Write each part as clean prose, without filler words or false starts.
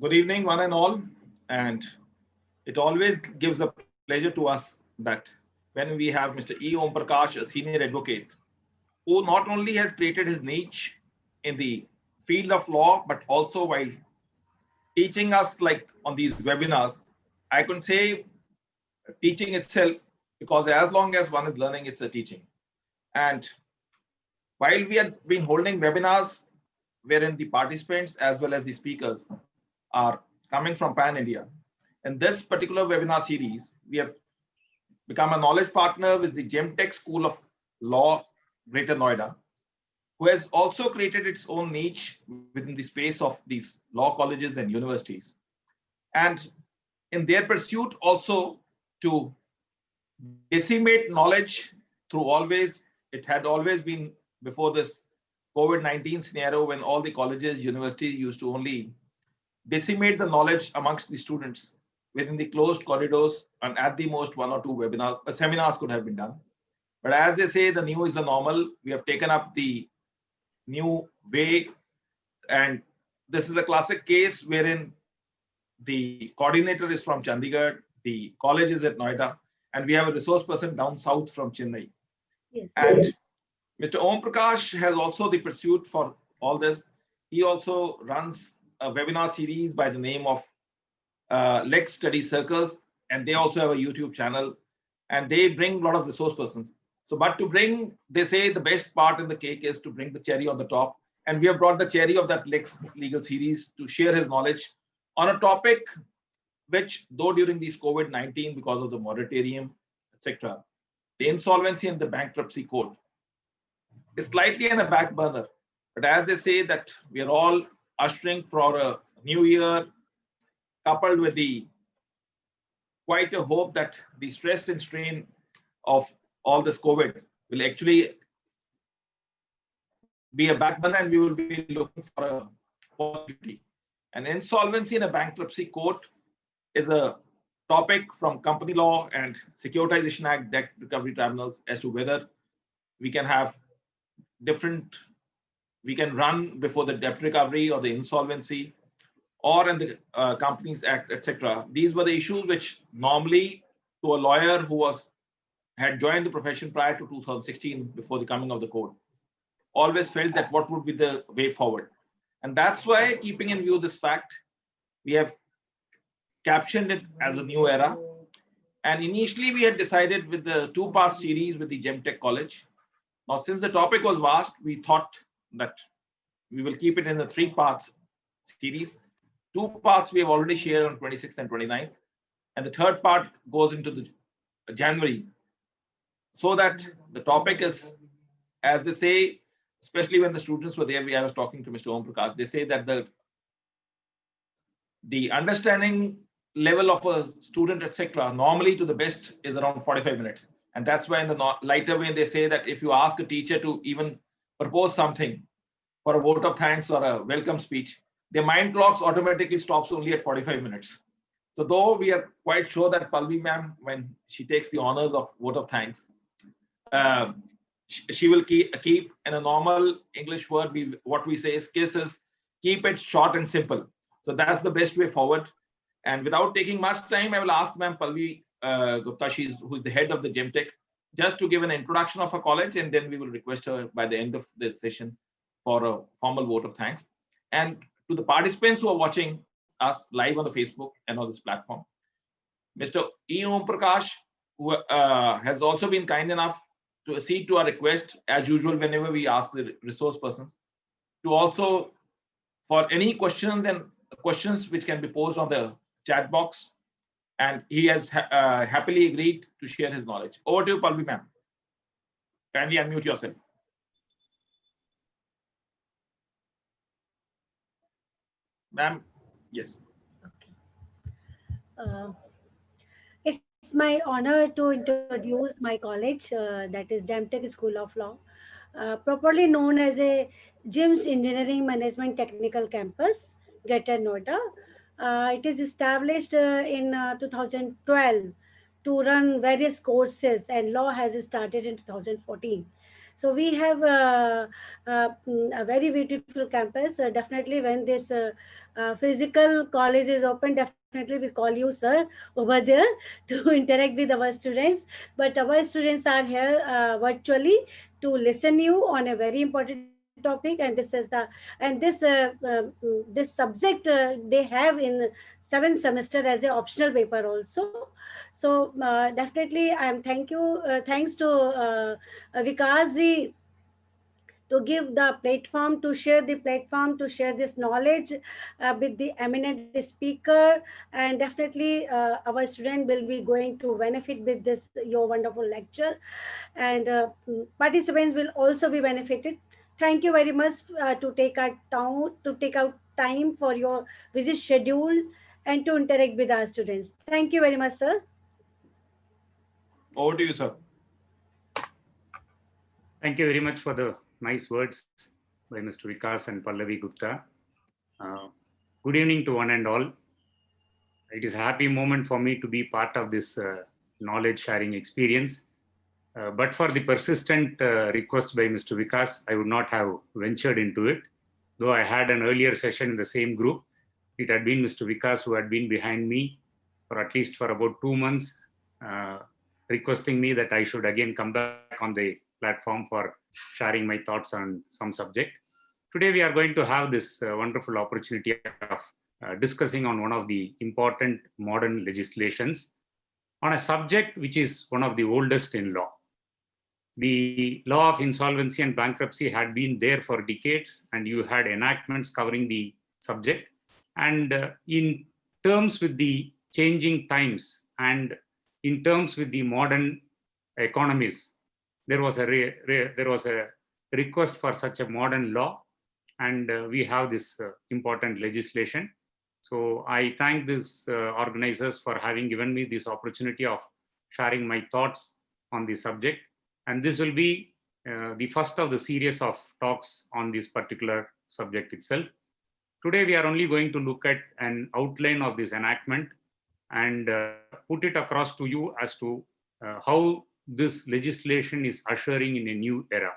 Good evening, one and all. And it always gives a pleasure to us that when we have Mr. E. Om Prakash, a senior advocate, who not only has created his niche in the field of law, but also while teaching us like on these webinars, I can say teaching itself, because as long as one is learning, it's a teaching. And while we have been holding webinars wherein the participants as well as the speakers are coming from Pan India, in this particular webinar series, we have become a knowledge partner with the GemTech School of Law, Greater Noida, who has also created its own niche within the space of these law colleges and universities. And in their pursuit also to disseminate knowledge through always, it had always been before this COVID-19 scenario when all the colleges, universities used to only disseminate the knowledge amongst the students within the closed corridors, and at the most one or two webinars, seminars could have been done. But as they say, the new is the normal. We have taken up the new way, and this is a classic case wherein the coordinator is from Chandigarh, the college is at Noida, and we have a resource person down south from Chennai. Yes. And Mr. Om Prakash has also the pursuit for all this. He also runs a webinar series by the name of Lex Study Circles, and they also have a YouTube channel, and they bring a lot of resource persons. So, but to bring, they say the best part in the cake is to bring the cherry on the top, and we have brought the cherry of that Lex Legal series to share his knowledge on a topic which, though during these COVID-19, because of the moratorium, etc., the insolvency and the bankruptcy code is slightly in the back burner. But as they say that we are all ushering for a new year, coupled with the quite a hope that the stress and strain of all this COVID will actually be a back burner, and we will be looking for a positivity. An insolvency in a bankruptcy court is a topic from Company Law and Securitization Act debt recovery tribunals as to whether we can have different, we can run before the debt recovery or the insolvency or in the Companies Act, etc. These were the issues which normally to a lawyer who had joined the profession prior to 2016 before the coming of the code always felt that what would be the way forward. And that's why, keeping in view this fact, we have captioned it as a new era. And initially we had decided with the two-part series with the GemTech College. Now, since the topic was vast, we thought that we will keep it in the three parts series. Two parts we have already shared on 26th and 29th. And the third part goes into the January. So that the topic is, as they say, especially when the students were there, I was talking to Mr. Om Prakash, they say that the understanding level of a student, etc., normally to the best is around 45 minutes. And that's why in the lighter way, they say that if you ask a teacher to even propose something for a vote of thanks or a welcome speech, their mind clocks automatically stops only at 45 minutes. So though we are quite sure that Palvi ma'am, when she takes the honors of vote of thanks, she will keep in a normal English word, what we say is kisses, keep it short and simple. So that's the best way forward. And without taking much time, I will ask Ma'am Palvi Gupta, who is the head of the GemTech, just to give an introduction of her college, and then we will request her by the end of the session for a formal vote of thanks. And to the participants who are watching us live on the Facebook and on this platform, Mr. E. Om Prakash, who has also been kind enough to accede to our request, as usual, whenever we ask the resource persons, to also, for any questions and questions which can be posed on the chat box, and he has happily agreed to share his knowledge. Over to you, Palvi ma'am. Kindly unmute yourself. Ma'am, yes. Okay. It's my honor to introduce my college, that is Jamtech School of Law, properly known as a GIMS Engineering Management Technical Campus, Greater Noida. It is established in 2012 to run various courses, and law has started in 2014. So we have a very beautiful campus. Definitely, when this physical college is open, definitely we call you, sir, over there to interact with our students. But our students are here virtually to listen you on a very important topic, and this subject they have in seventh semester as a optional paper also. So definitely, I am thanks to Vikas ji to give the platform, to share the platform, to share this knowledge with the eminent speaker. And definitely our student will be going to benefit with this your wonderful lecture, and participants will also be benefited. Thank you very much to take out time for your busy schedule and to interact with our students. Thank you very much, sir. Over to you, sir. Thank you very much for the nice words by Mr. Vikas and Pallavi Gupta. Good evening to one and all. It is a happy moment for me to be part of this knowledge sharing experience. But for the persistent request by Mr. Vikas, I would not have ventured into it. Though I had an earlier session in the same group, it had been Mr. Vikas who had been behind me for at least for about 2 months, requesting me that I should again come back on the platform for sharing my thoughts on some subject. Today we are going to have this wonderful opportunity of discussing on one of the important modern legislations on a subject which is one of the oldest in law. The law of insolvency and bankruptcy had been there for decades, and you had enactments covering the subject. And in terms with the changing times and in terms with the modern economies, there was a request for such a modern law, and we have this important legislation. So I thank these organizers for having given me this opportunity of sharing my thoughts on the subject. And this will be the first of the series of talks on this particular subject itself. Today, we are only going to look at an outline of this enactment and put it across to you as to how this legislation is ushering in a new era.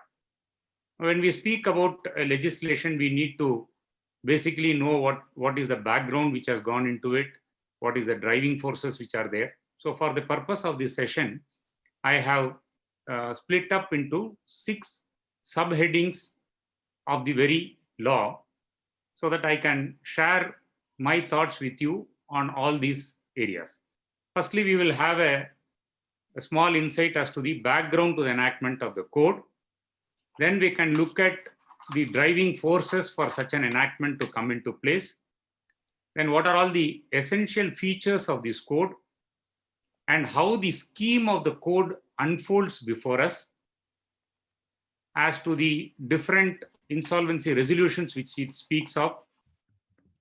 When we speak about legislation, we need to basically know what is the background which has gone into it, what is the driving forces which are there. So for the purpose of this session, I have split up into 6 subheadings of the very law so that I can share my thoughts with you on all these areas. Firstly, we will have a small insight as to the background to the enactment of the code. Then we can look at the driving forces for such an enactment to come into place. Then what are all the essential features of this code and how the scheme of the code unfolds before us as to the different insolvency resolutions which it speaks of.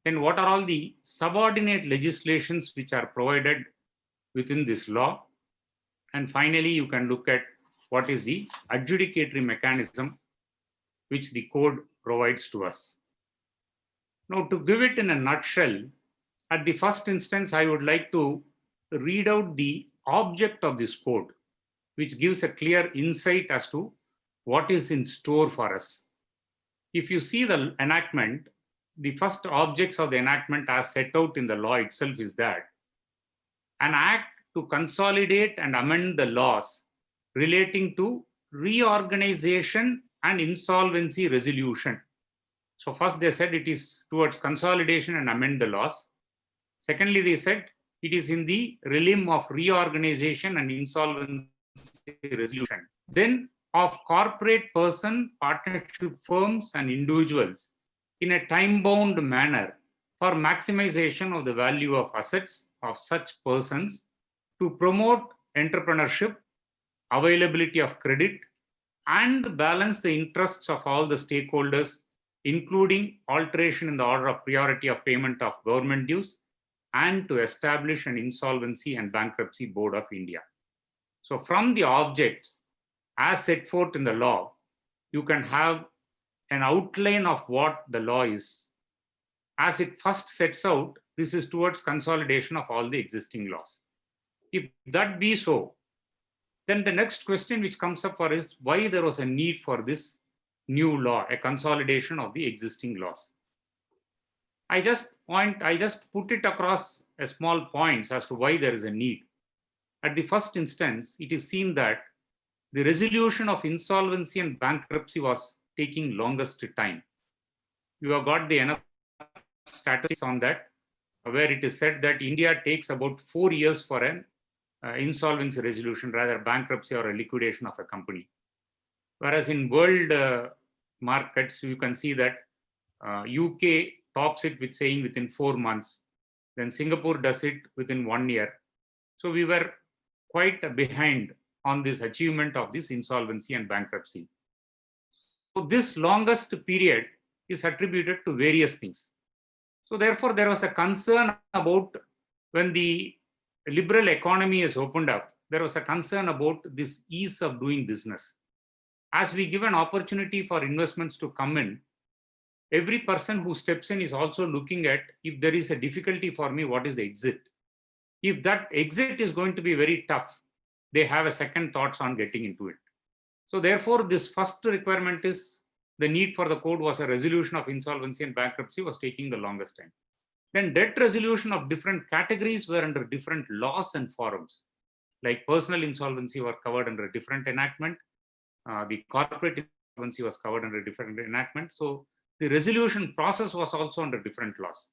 Then what are all the subordinate legislations which are provided within this law. And finally, you can look at what is the adjudicatory mechanism which the code provides to us. Now, to give it in a nutshell, at the first instance, I would like to read out the object of this code, which gives a clear insight as to what is in store for us. If you see the enactment, the first objects of the enactment as set out in the law itself is that an act to consolidate and amend the laws relating to reorganization and insolvency resolution. So first they said it is towards consolidation and amend the laws. Secondly, they said it is in the realm of reorganization and insolvency resolution. Then of corporate person, partnership firms and individuals in a time-bound manner for maximization of the value of assets of such persons to promote entrepreneurship, availability of credit, and balance the interests of all the stakeholders, including alteration in the order of priority of payment of government dues, and to establish an insolvency and bankruptcy board of India. So from the objects as set forth in the law, you can have an outline of what the law is. As it first sets out, this is towards consolidation of all the existing laws. If that be so, Then the next question which comes up for is why there was a need for this new law, a consolidation of the existing laws. I just put it across a small points as to why there is a need. At the first instance, it is seen that the resolution of insolvency and bankruptcy was taking longest time. You have got the enough statistics on that, where it is said that India takes about 4 years for an insolvency resolution, rather bankruptcy or a liquidation of a company. Whereas in world markets, you can see that UK tops it with saying within 4 months. Then Singapore does it within 1 year. So we were quite behind on this achievement of this insolvency and bankruptcy. So this longest period is attributed to various things. So therefore, there was a concern about when the liberal economy is opened up, there was a concern about this ease of doing business. As we give an opportunity for investments to come in, every person who steps in is also looking at, if there is a difficulty for me, what is the exit? If that exit is going to be very tough, they have a second thoughts on getting into it. So therefore, this first requirement is the need for the code was a resolution of insolvency and bankruptcy was taking the longest time. Then debt resolution of different categories were under different laws and forums. Like personal insolvency were covered under a different enactment. The corporate insolvency was covered under a different enactment. So the resolution process was also under different laws.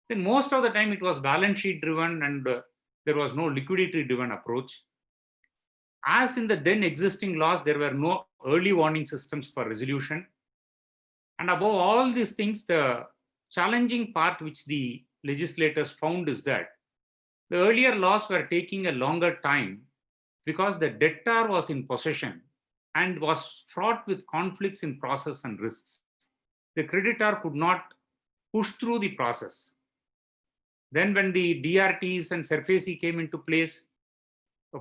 Then most of the time it was balance sheet driven and there was no liquidity driven approach. As in the then existing laws, there were no early warning systems for resolution. And above all these things, the challenging part which the legislators found is that the earlier laws were taking a longer time because the debtor was in possession and was fraught with conflicts in process and risks. The creditor could not push through the process. Then when the DRTs and SARFAESI came into place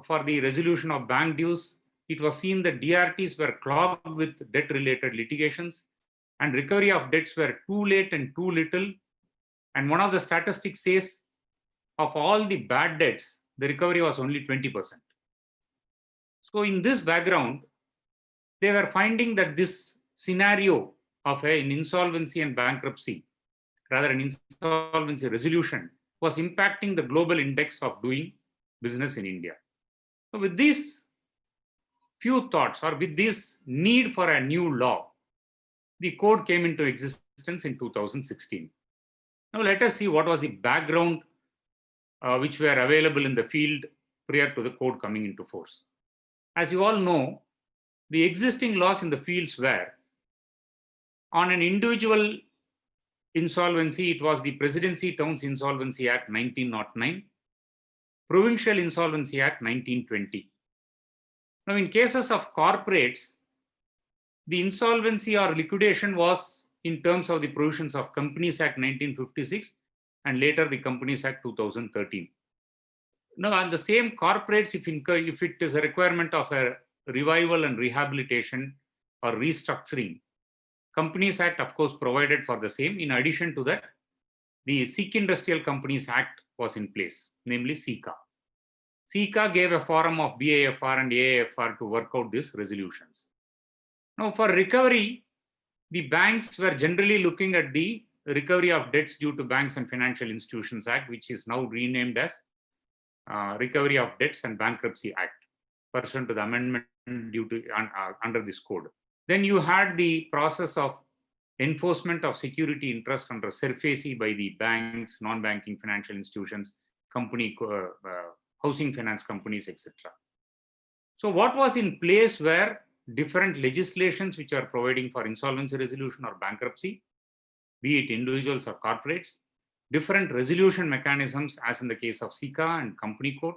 for the resolution of bank dues, it was seen that DRTs were clogged with debt-related litigations and recovery of debts were too late and too little. And one of the statistics says of all the bad debts, the recovery was only 20%. So in this background, they were finding that this scenario of an insolvency and bankruptcy, rather an insolvency resolution, was impacting the global index of doing business in India. So with these few thoughts or with this need for a new law, the code came into existence in 2016. Now let us see what was the background which were available in the field prior to the code coming into force. As you all know, the existing laws in the fields were on an individual insolvency, it was the Presidency Towns Insolvency Act 1909, Provincial Insolvency Act 1920. Now, in cases of corporates, the insolvency or liquidation was in terms of the provisions of Companies Act 1956 and later the Companies Act 2013. Now, on the same corporates, if it is a requirement of a revival and rehabilitation or restructuring, Companies Act, of course, provided for the same. In addition to that, the Sikh Industrial Companies Act was in place, namely SICA. SICA gave a forum of BAFR and AAFR to work out these resolutions. Now, for recovery, the banks were generally looking at the Recovery of Debts Due to Banks and Financial Institutions Act, which is now renamed as Recovery of Debts and Bankruptcy Act, pursuant to the amendment due to under this code. Then you had the process of enforcement of security interest under SARFAESI by the banks, non-banking financial institutions, housing finance companies, etc. So what was in place were different legislations which are providing for insolvency resolution or bankruptcy, be it individuals or corporates, different resolution mechanisms as in the case of SICA and Company Code,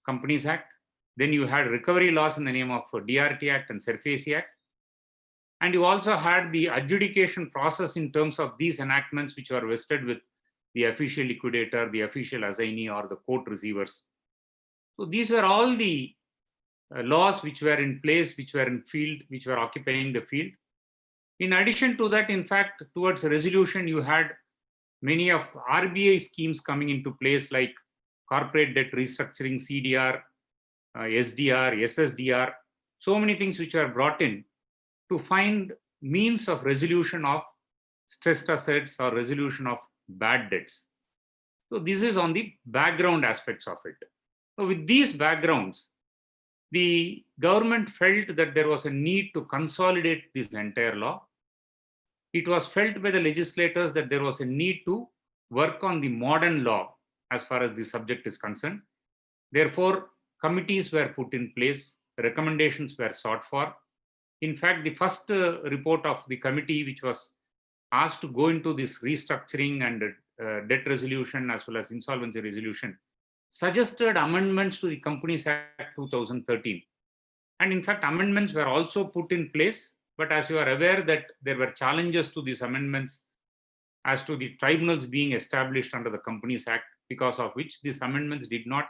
Companies Act. Then you had recovery laws in the name of DRT Act and SARFAESI Act. And you also had the adjudication process in terms of these enactments which were vested with the official liquidator, the official assignee, or the court receivers. So these were all the laws which were in place, which were in field, which were occupying the field. In addition to that, in fact, towards resolution, you had many of RBI schemes coming into place like corporate debt restructuring, CDR, SDR, SSDR, so many things which are brought in to find means of resolution of stressed assets or resolution of bad debts. So this is on the background aspects of it. So with these backgrounds, the government felt that there was a need to consolidate this entire law. It was felt by the legislators that there was a need to work on the modern law as far as the subject is concerned. Therefore, committees were put in place, recommendations were sought for. In fact, the first report of the committee, which was asked to go into this restructuring and debt resolution as well as insolvency resolution, suggested amendments to the Companies Act 2013. And in fact, amendments were also put in place. But as you are aware that there were challenges to these amendments as to the tribunals being established under the Companies Act, because of which these amendments did not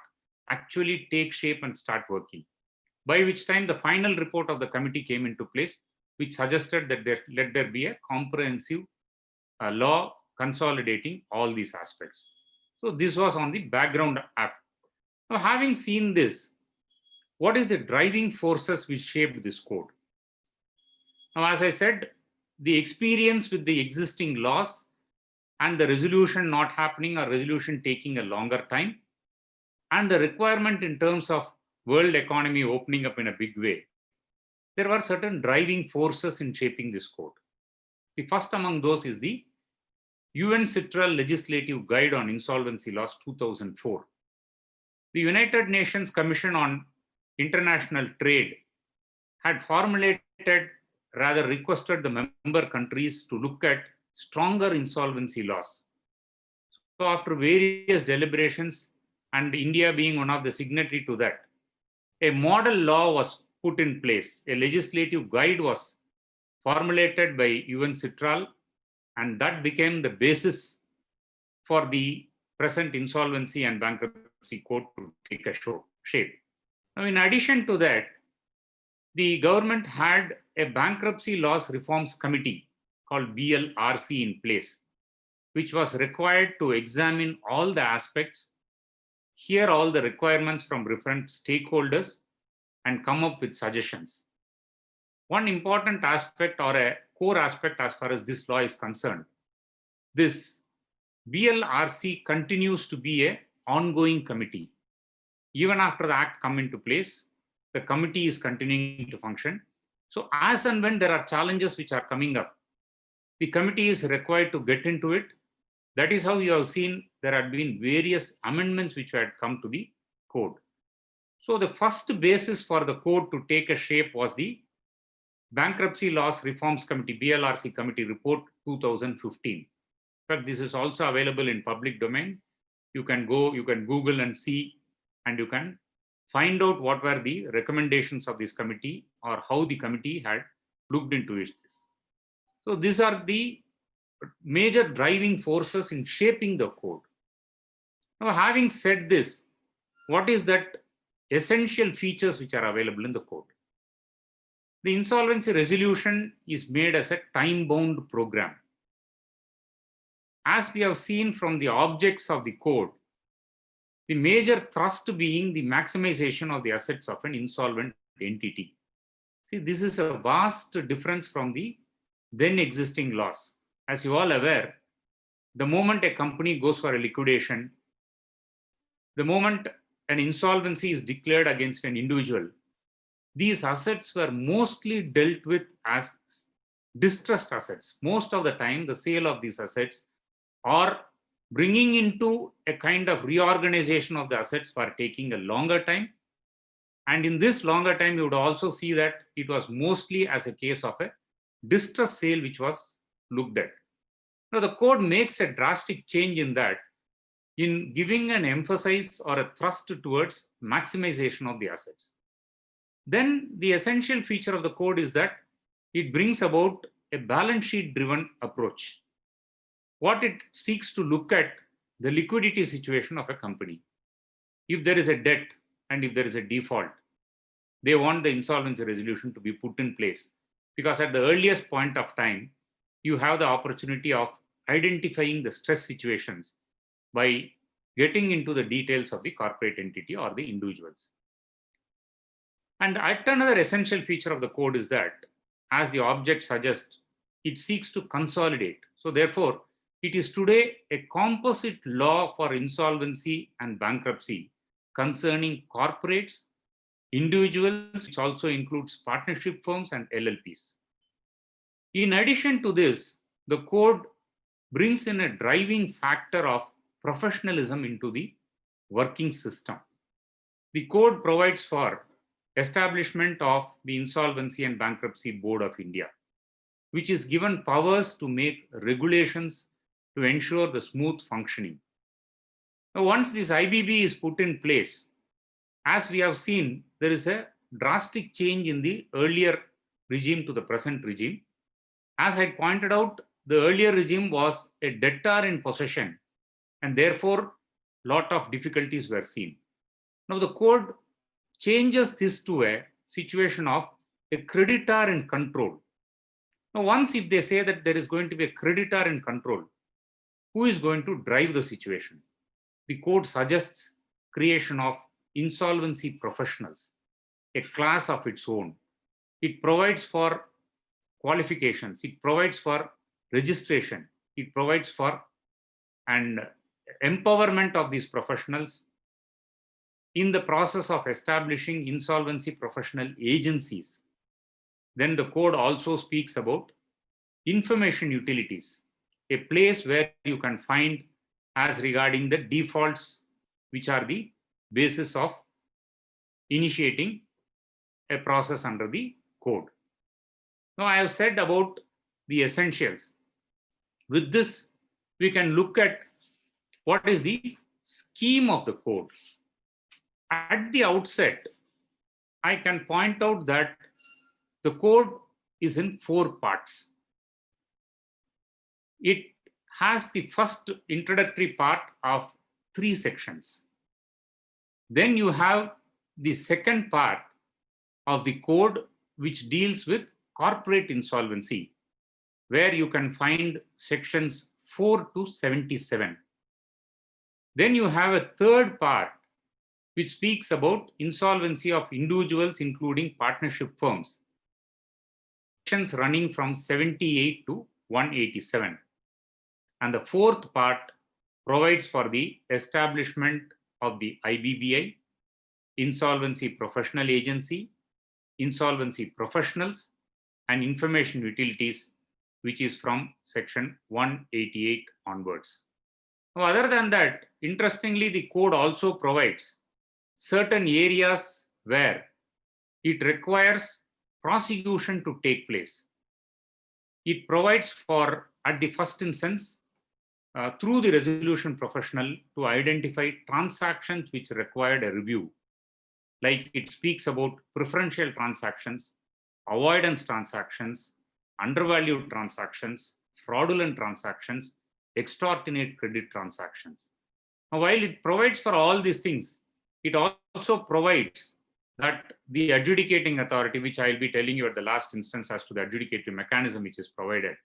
actually take shape and start working. By which time the final report of the committee came into place, which suggested that let there be a comprehensive law consolidating all these aspects. So this was on the background act. Now, having seen this, what is the driving forces which shaped this code? Now, as I said, the experience with the existing laws and the resolution not happening or resolution taking a longer time, and the requirement in terms of world economy opening up in a big way, there were certain driving forces in shaping this code. The first among those is the UN-CITRAL Legislative Guide on Insolvency Laws 2004. The United Nations Commission on International Trade had formulated, rather requested the member countries to look at stronger insolvency laws. So after various deliberations, and India being one of the signatory to that, a model law was put in place. A legislative guide was formulated by UN-CITRAL, and that became the basis for the present insolvency and bankruptcy code to take a shape. Now, in addition to that, the government had a bankruptcy laws reforms committee called BLRC in place, which was required to examine all the aspects, hear all the requirements from different stakeholders, and come up with suggestions. One important aspect or a core aspect as far as this law is concerned, this BLRC continues to be an ongoing committee. Even after the act come into place, the committee is continuing to function. So as and when there are challenges which are coming up, the committee is required to get into it. That is how you have seen there have been various amendments which had come to the code. So the first basis for the code to take a shape was the Bankruptcy Laws Reforms Committee, BLRC Committee Report 2015. In fact, this is also available in public domain. You can Google and see, and you can find out what were the recommendations of this committee or how the committee had looked into it. So these are the major driving forces in shaping the code. Now, having said this, what is that essential features which are available in the code? The insolvency resolution is made as a time-bound program. As we have seen from the objects of the code, the major thrust being the maximization of the assets of an insolvent entity. See, this is a vast difference from the then existing laws. As you all aware, the moment a company goes for a liquidation, the moment an insolvency is declared against an individual, these assets were mostly dealt with as distressed assets. Most of the time, the sale of these assets or bringing into a kind of reorganization of the assets were taking a longer time. And in this longer time, you would also see that it was mostly as a case of a distress sale which was looked at. Now, the code makes a drastic change in that, in giving an emphasis or a thrust towards maximization of the assets. Then the essential feature of the code is that it brings about a balance sheet driven approach. What it seeks to look at the liquidity situation of a company. If there is a debt and if there is a default, they want the insolvency resolution to be put in place, because at the earliest point of time, you have the opportunity of identifying the stress situations by getting into the details of the corporate entity or the individuals. And another essential feature of the code is that, as the object suggests, it seeks to consolidate. So therefore, it is today a composite law for insolvency and bankruptcy concerning corporates, individuals, which also includes partnership firms and LLPs. In addition to this, the code brings in a driving factor of professionalism into the working system. The code provides for establishment of the Insolvency and Bankruptcy Board of India, which is given powers to make regulations to ensure the smooth functioning. Now, once this IBB is put in place, as we have seen, there is a drastic change in the earlier regime to the present regime. As I pointed out, the earlier regime was a debtor in possession, and therefore, lot of difficulties were seen. Now, the code changes this to a situation of a creditor in control. Now, once if they say that there is going to be a creditor in control, who is going to drive the situation? The code suggests creation of insolvency professionals, a class of its own. It provides for qualifications, it provides for registration, it provides for and empowerment of these professionals in the process of establishing insolvency professional agencies. Then the code also speaks about information utilities, a place where you can find as regarding the defaults, which are the basis of initiating a process under the code. Now, I have said about the essentials. With this, we can look at what is the scheme of the code. At the outset, I can point out that the code is in 4 parts. It has the first introductory part of 3 sections. Then you have the second part of the code, which deals with corporate insolvency, where you can find sections 4 to 77. Then you have a third part, which speaks about insolvency of individuals, including partnership firms, sections running from 78 to 187. And the fourth part provides for the establishment of the IBBI, Insolvency Professional Agency, Insolvency Professionals, and Information Utilities, which is from section 188 onwards. Now, other than that, interestingly, the code also provides certain areas where it requires prosecution to take place. It provides for, at the first instance, through the resolution professional, to identify transactions which required a review. Like it speaks about preferential transactions, avoidance transactions, undervalued transactions, fraudulent transactions, extortionate credit transactions. Now, while it provides for all these things, it also provides that the adjudicating authority, which I'll be telling you at the last instance as to the adjudicative mechanism which is provided,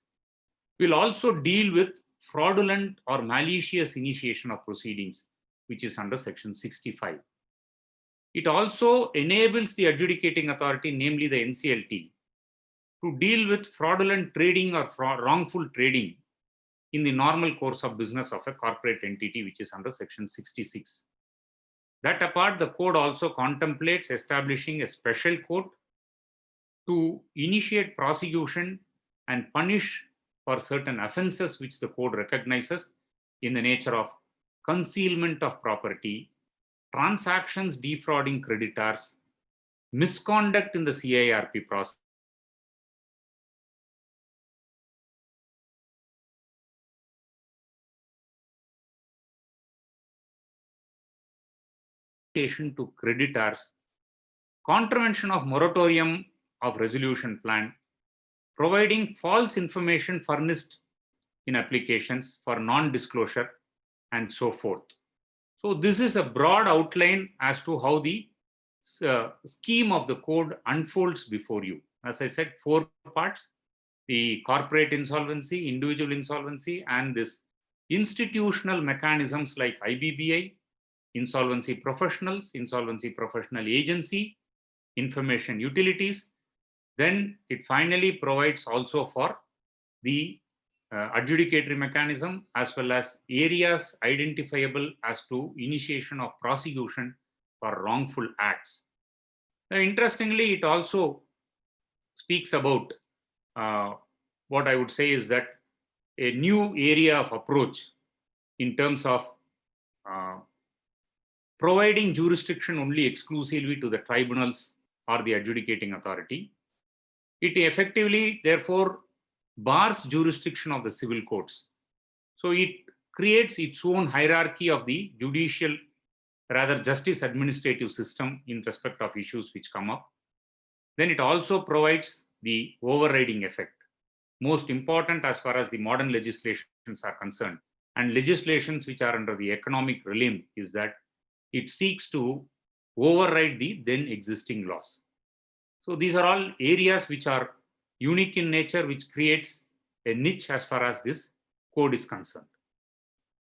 will also deal with fraudulent or malicious initiation of proceedings, which is under section 65. It also enables the adjudicating authority, namely the NCLT, to deal with fraudulent trading or wrongful trading in the normal course of business of a corporate entity, which is under section 66. That apart, the code also contemplates establishing a special court to initiate prosecution and punish for certain offenses which the code recognizes in the nature of concealment of property, transactions defrauding creditors, misconduct in the CIRP process, to creditors, contravention of moratorium of resolution plan, providing false information furnished in applications for non-disclosure, and so forth. So this is a broad outline as to how the scheme of the code unfolds before you. As I said, 4 parts: the corporate insolvency, individual insolvency, and this institutional mechanisms like IBBI, insolvency professionals, insolvency professional agency, information utilities. Then it finally provides also for the adjudicatory mechanism as well as areas identifiable as to initiation of prosecution for wrongful acts. Now, interestingly, it also speaks about what I would say is that a new area of approach in terms of providing jurisdiction only exclusively to the tribunals or the adjudicating authority. It effectively, therefore, bars jurisdiction of the civil courts. So it creates its own hierarchy of the judicial, rather justice administrative system in respect of issues which come up. Then it also provides the overriding effect. Most important as far as the modern legislations are concerned, and legislations which are under the economic realm, is that it seeks to override the then existing laws. So these are all areas which are unique in nature, which creates a niche as far as this code is concerned.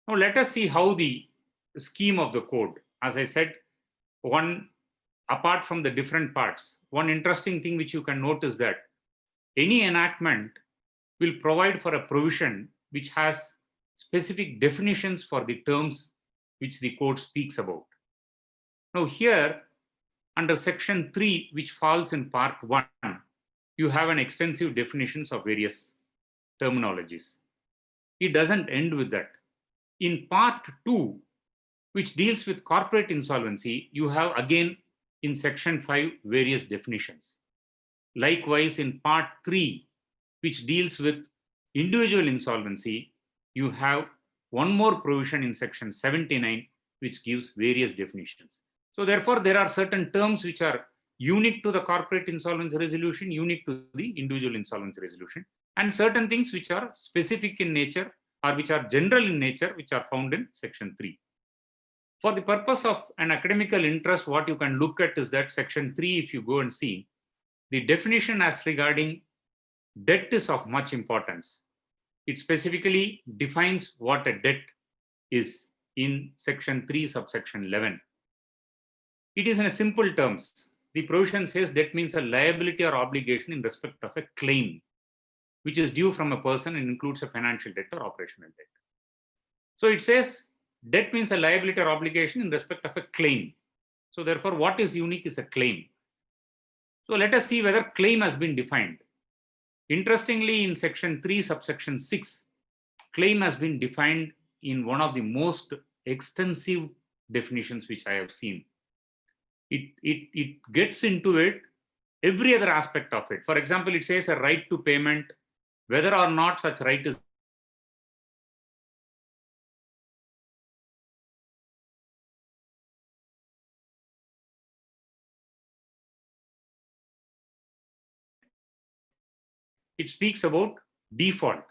Now let us see how the scheme of the code, as I said, one, apart from the different parts, one interesting thing which you can notice that any enactment will provide for a provision which has specific definitions for the terms which the code speaks about. Now here, under section 3, which falls in part 1, you have an extensive definitions of various terminologies. It doesn't end with that. In part 2, which deals with corporate insolvency, you have again in section 5 various definitions. Likewise, in part 3, which deals with individual insolvency, you have one more provision in section 79, which gives various definitions. So therefore, there are certain terms which are unique to the corporate insolvency resolution, unique to the individual insolvency resolution, and certain things which are specific in nature or which are general in nature, which are found in section 3. For the purpose of an academical interest, what you can look at is that section 3, if you go and see, the definition as regarding debt is of much importance. It specifically defines what a debt is in section 3, subsection 11. It is in a simple terms. The provision says debt means a liability or obligation in respect of a claim, which is due from a person and includes a financial debt or operational debt. So it says debt means a liability or obligation in respect of a claim. So therefore, what is unique is a claim. So let us see whether claim has been defined. Interestingly, in section 3, subsection 6, claim has been defined in one of the most extensive definitions which I have seen. It gets into it, every other aspect of it. For example, it says a right to payment, whether or not such right is it speaks about default.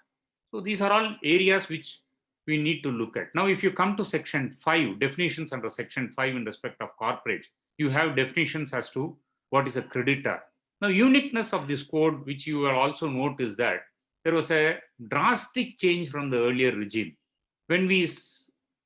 So these are all areas which we need to look at. Now, if you come to section 5, definitions under section 5 in respect of corporates, you have definitions as to what is a creditor. Now, uniqueness of this code, which you will also note, is that there was a drastic change from the earlier regime. When we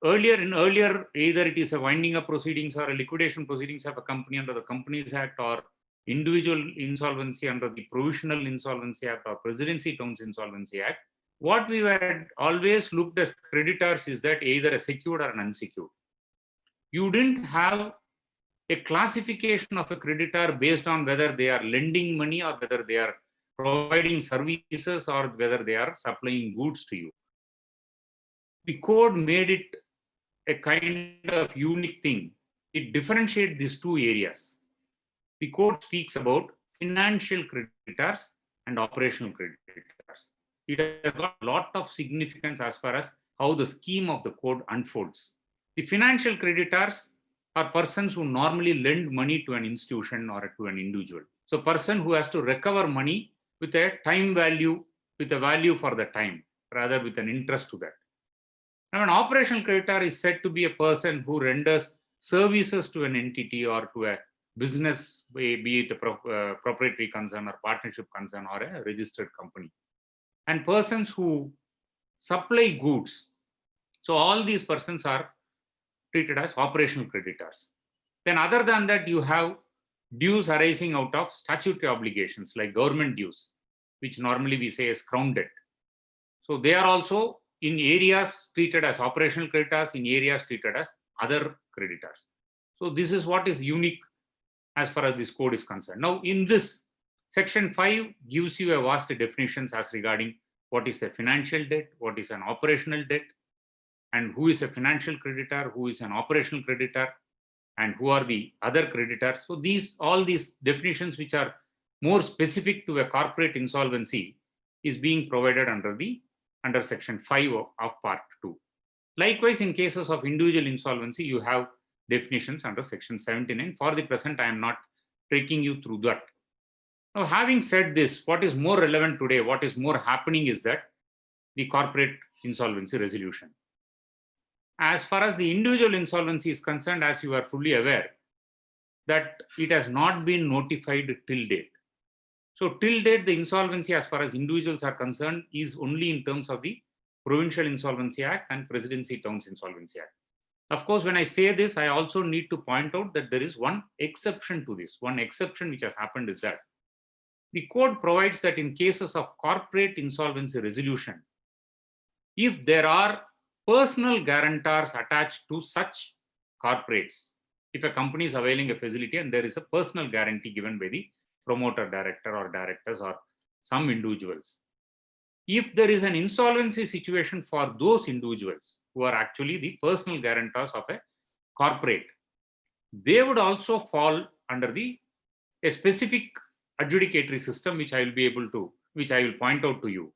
earlier, either it is a winding up proceedings or a liquidation proceedings of a company under the Companies Act, or individual insolvency under the Provisional Insolvency Act or Presidency Towns Insolvency Act, what we had always looked as creditors is that either a secured or an unsecured. You didn't have a classification of a creditor based on whether they are lending money or whether they are providing services or whether they are supplying goods to you. The code made it a kind of unique thing. It differentiates these two areas. The code speaks about financial creditors and operational creditors. It has got a lot of significance as far as how the scheme of the code unfolds. The financial creditors are persons who normally lend money to an institution or to an individual. So person who has to recover money with a time value, with a value for the time, rather with an interest to that. Now, an operational creditor is said to be a person who renders services to an entity or to a business, be it a proprietary concern or partnership concern or a registered company. And persons who supply goods. So all these persons are treated as operational creditors. Then other than that, you have dues arising out of statutory obligations like government dues, which normally we say as crown debt. So they are also in areas treated as operational creditors, in areas treated as other creditors. So this is what is unique as far as this code is concerned. Now in this, section 5 gives you a vast definitions as regarding what is a financial debt, what is an operational debt, and who is a financial creditor, who is an operational creditor, and who are the other creditors. So all these definitions which are more specific to a corporate insolvency is being provided under section 5 of part 2. Likewise, in cases of individual insolvency, you have definitions under section 79. For the present, I am not taking you through that. Now, having said this, what is more relevant today, what is more happening is that the corporate insolvency resolution. As far as the individual insolvency is concerned, as you are fully aware, that it has not been notified till date. So till date, the insolvency as far as individuals are concerned is only in terms of the Provincial Insolvency Act and Presidency Towns Insolvency Act. Of course, when I say this, I also need to point out that there is one exception to this. One exception which has happened is that the code provides that in cases of corporate insolvency resolution, if there are personal guarantors attached to such corporates, if a company is availing a facility and there is a personal guarantee given by the promoter, director, or directors, or some individuals, if there is an insolvency situation for those individuals who are actually the personal guarantors of a corporate, they would also fall under a specific adjudicatory system, which I will point out to you.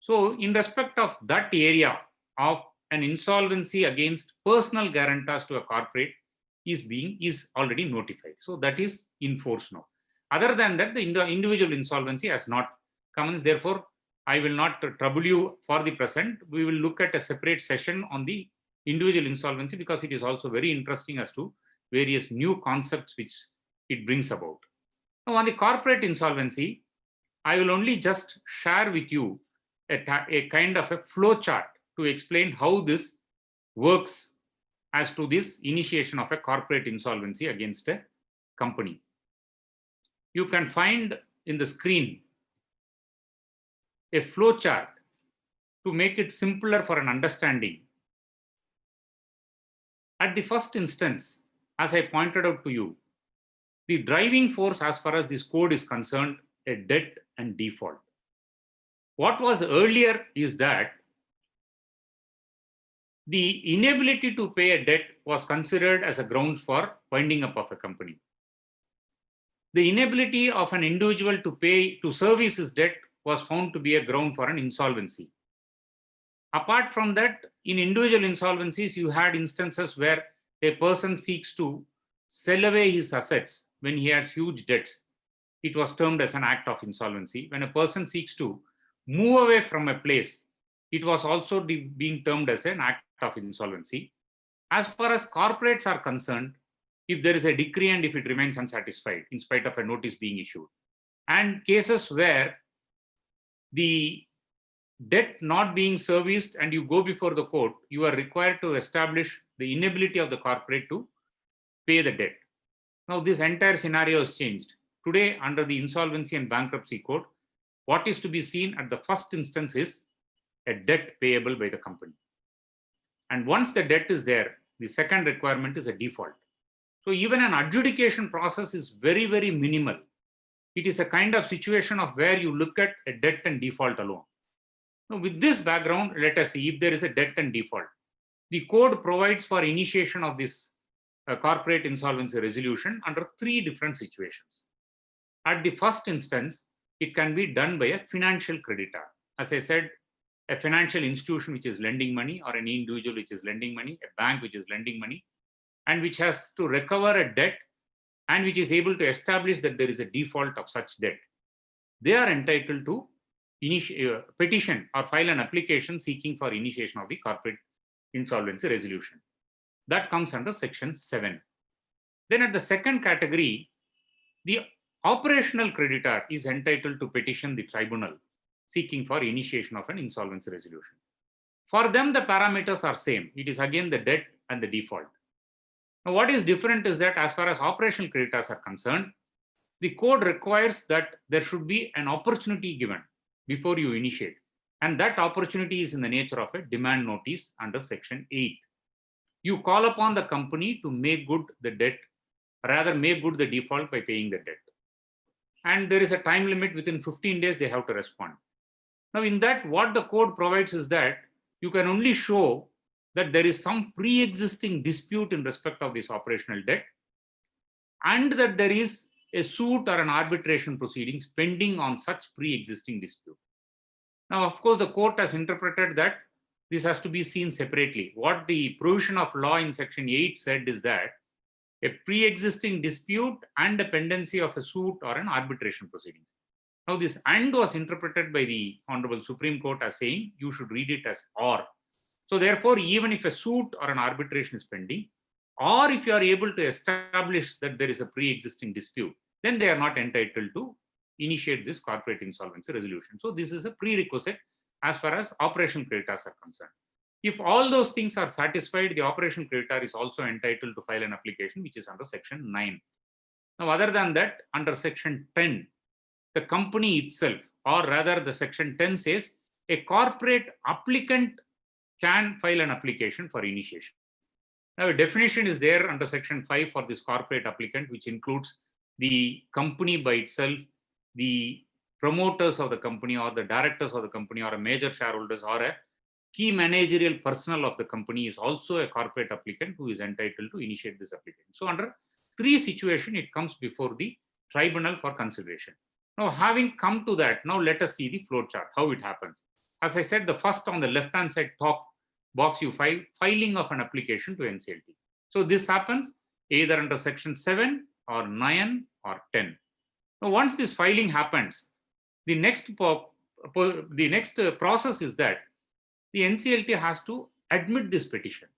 So in respect of that area of an insolvency against personal guarantors to a corporate is already notified. So that is in force now. Other than that, the individual insolvency has not commenced. Therefore, I will not trouble you for the present. We will look at a separate session on the individual insolvency because it is also very interesting as to various new concepts which it brings about. Now, on the corporate insolvency, I will only just share with you a kind of a flow chart to explain how this works as to this initiation of a corporate insolvency against a company. You can find in the screen a flow chart to make it simpler for an understanding. At the first instance, as I pointed out to you, the driving force as far as this code is concerned, a debt and default. What was earlier is that the inability to pay a debt was considered as a grounds for winding up of a company. The inability of an individual to service his debt was found to be a ground for an insolvency. Apart from that, in individual insolvencies, you had instances where a person seeks to sell away his assets when he has huge debts. It was termed as an act of insolvency. When a person seeks to move away from a place, it was also being termed as an act of insolvency. As far as corporates are concerned, if there is a decree and if it remains unsatisfied in spite of a notice being issued, and cases where the debt not being serviced and you go before the court, you are required to establish the inability of the corporate to pay the debt. Now, this entire scenario has changed. Today, under the Insolvency and Bankruptcy Code, what is to be seen at the first instance is a debt payable by the company. And once the debt is there, the second requirement is a default. So even an adjudication process is very, very minimal. It is a kind of situation of where you look at a debt and default alone. Now, with this background, let us see if there is a debt and default. The code provides for initiation of this corporate insolvency resolution under 3 different situations. At the first instance, it can be done by a financial creditor. As I said, a financial institution which is lending money, or an individual which is lending money, a bank which is lending money, and which has to recover a debt and which is able to establish that there is a default of such debt. They are entitled to petition or file an application seeking for initiation of the corporate insolvency resolution. That comes under section 7. Then at the second category, the operational creditor is entitled to petition the tribunal seeking for initiation of an insolvency resolution. For them, the parameters are same. It is again the debt and the default. Now, what is different is that as far as operational creditors are concerned, the code requires that there should be an opportunity given before you initiate. And that opportunity is in the nature of a demand notice under Section 8. You call upon the company to make good the debt, rather make good the default by paying the debt. And there is a time limit within 15 days they have to respond. Now, in that, what the code provides is that you can only show that there is some pre-existing dispute in respect of this operational debt, and that there is a suit or an arbitration proceedings pending on such pre-existing dispute. Now, of course, the court has interpreted that this has to be seen separately. What the provision of law in Section 8 said is that a pre-existing dispute and a pendency of a suit or an arbitration proceedings. Now, this "and" was interpreted by the Honorable Supreme Court as saying you should read it as "or." So therefore, even if a suit or an arbitration is pending, or if you are able to establish that there is a pre-existing dispute, then they are not entitled to initiate this corporate insolvency resolution. So this is a prerequisite as far as operational creditors are concerned. If all those things are satisfied, the operational creditor is also entitled to file an application, which is under Section 9. Now, other than that, under Section 10, the company itself, or rather the Section 10 says, a corporate applicant can file an application for initiation. Now, a definition is there under Section 5 for this corporate applicant, which includes the company by itself, the promoters of the company, or the directors of the company, or a major shareholders, or a key managerial personnel of the company is also a corporate applicant who is entitled to initiate this application. So under 3 situations, it comes before the tribunal for consideration. Now, having come to that, now let us see the flow chart, how it happens. As I said, the first on the left-hand side top box, you filing of an application to NCLT. So this happens either under Section 7 or 9 or 10. Now, once this filing happens, the next process is that the NCLT has to admit this petition.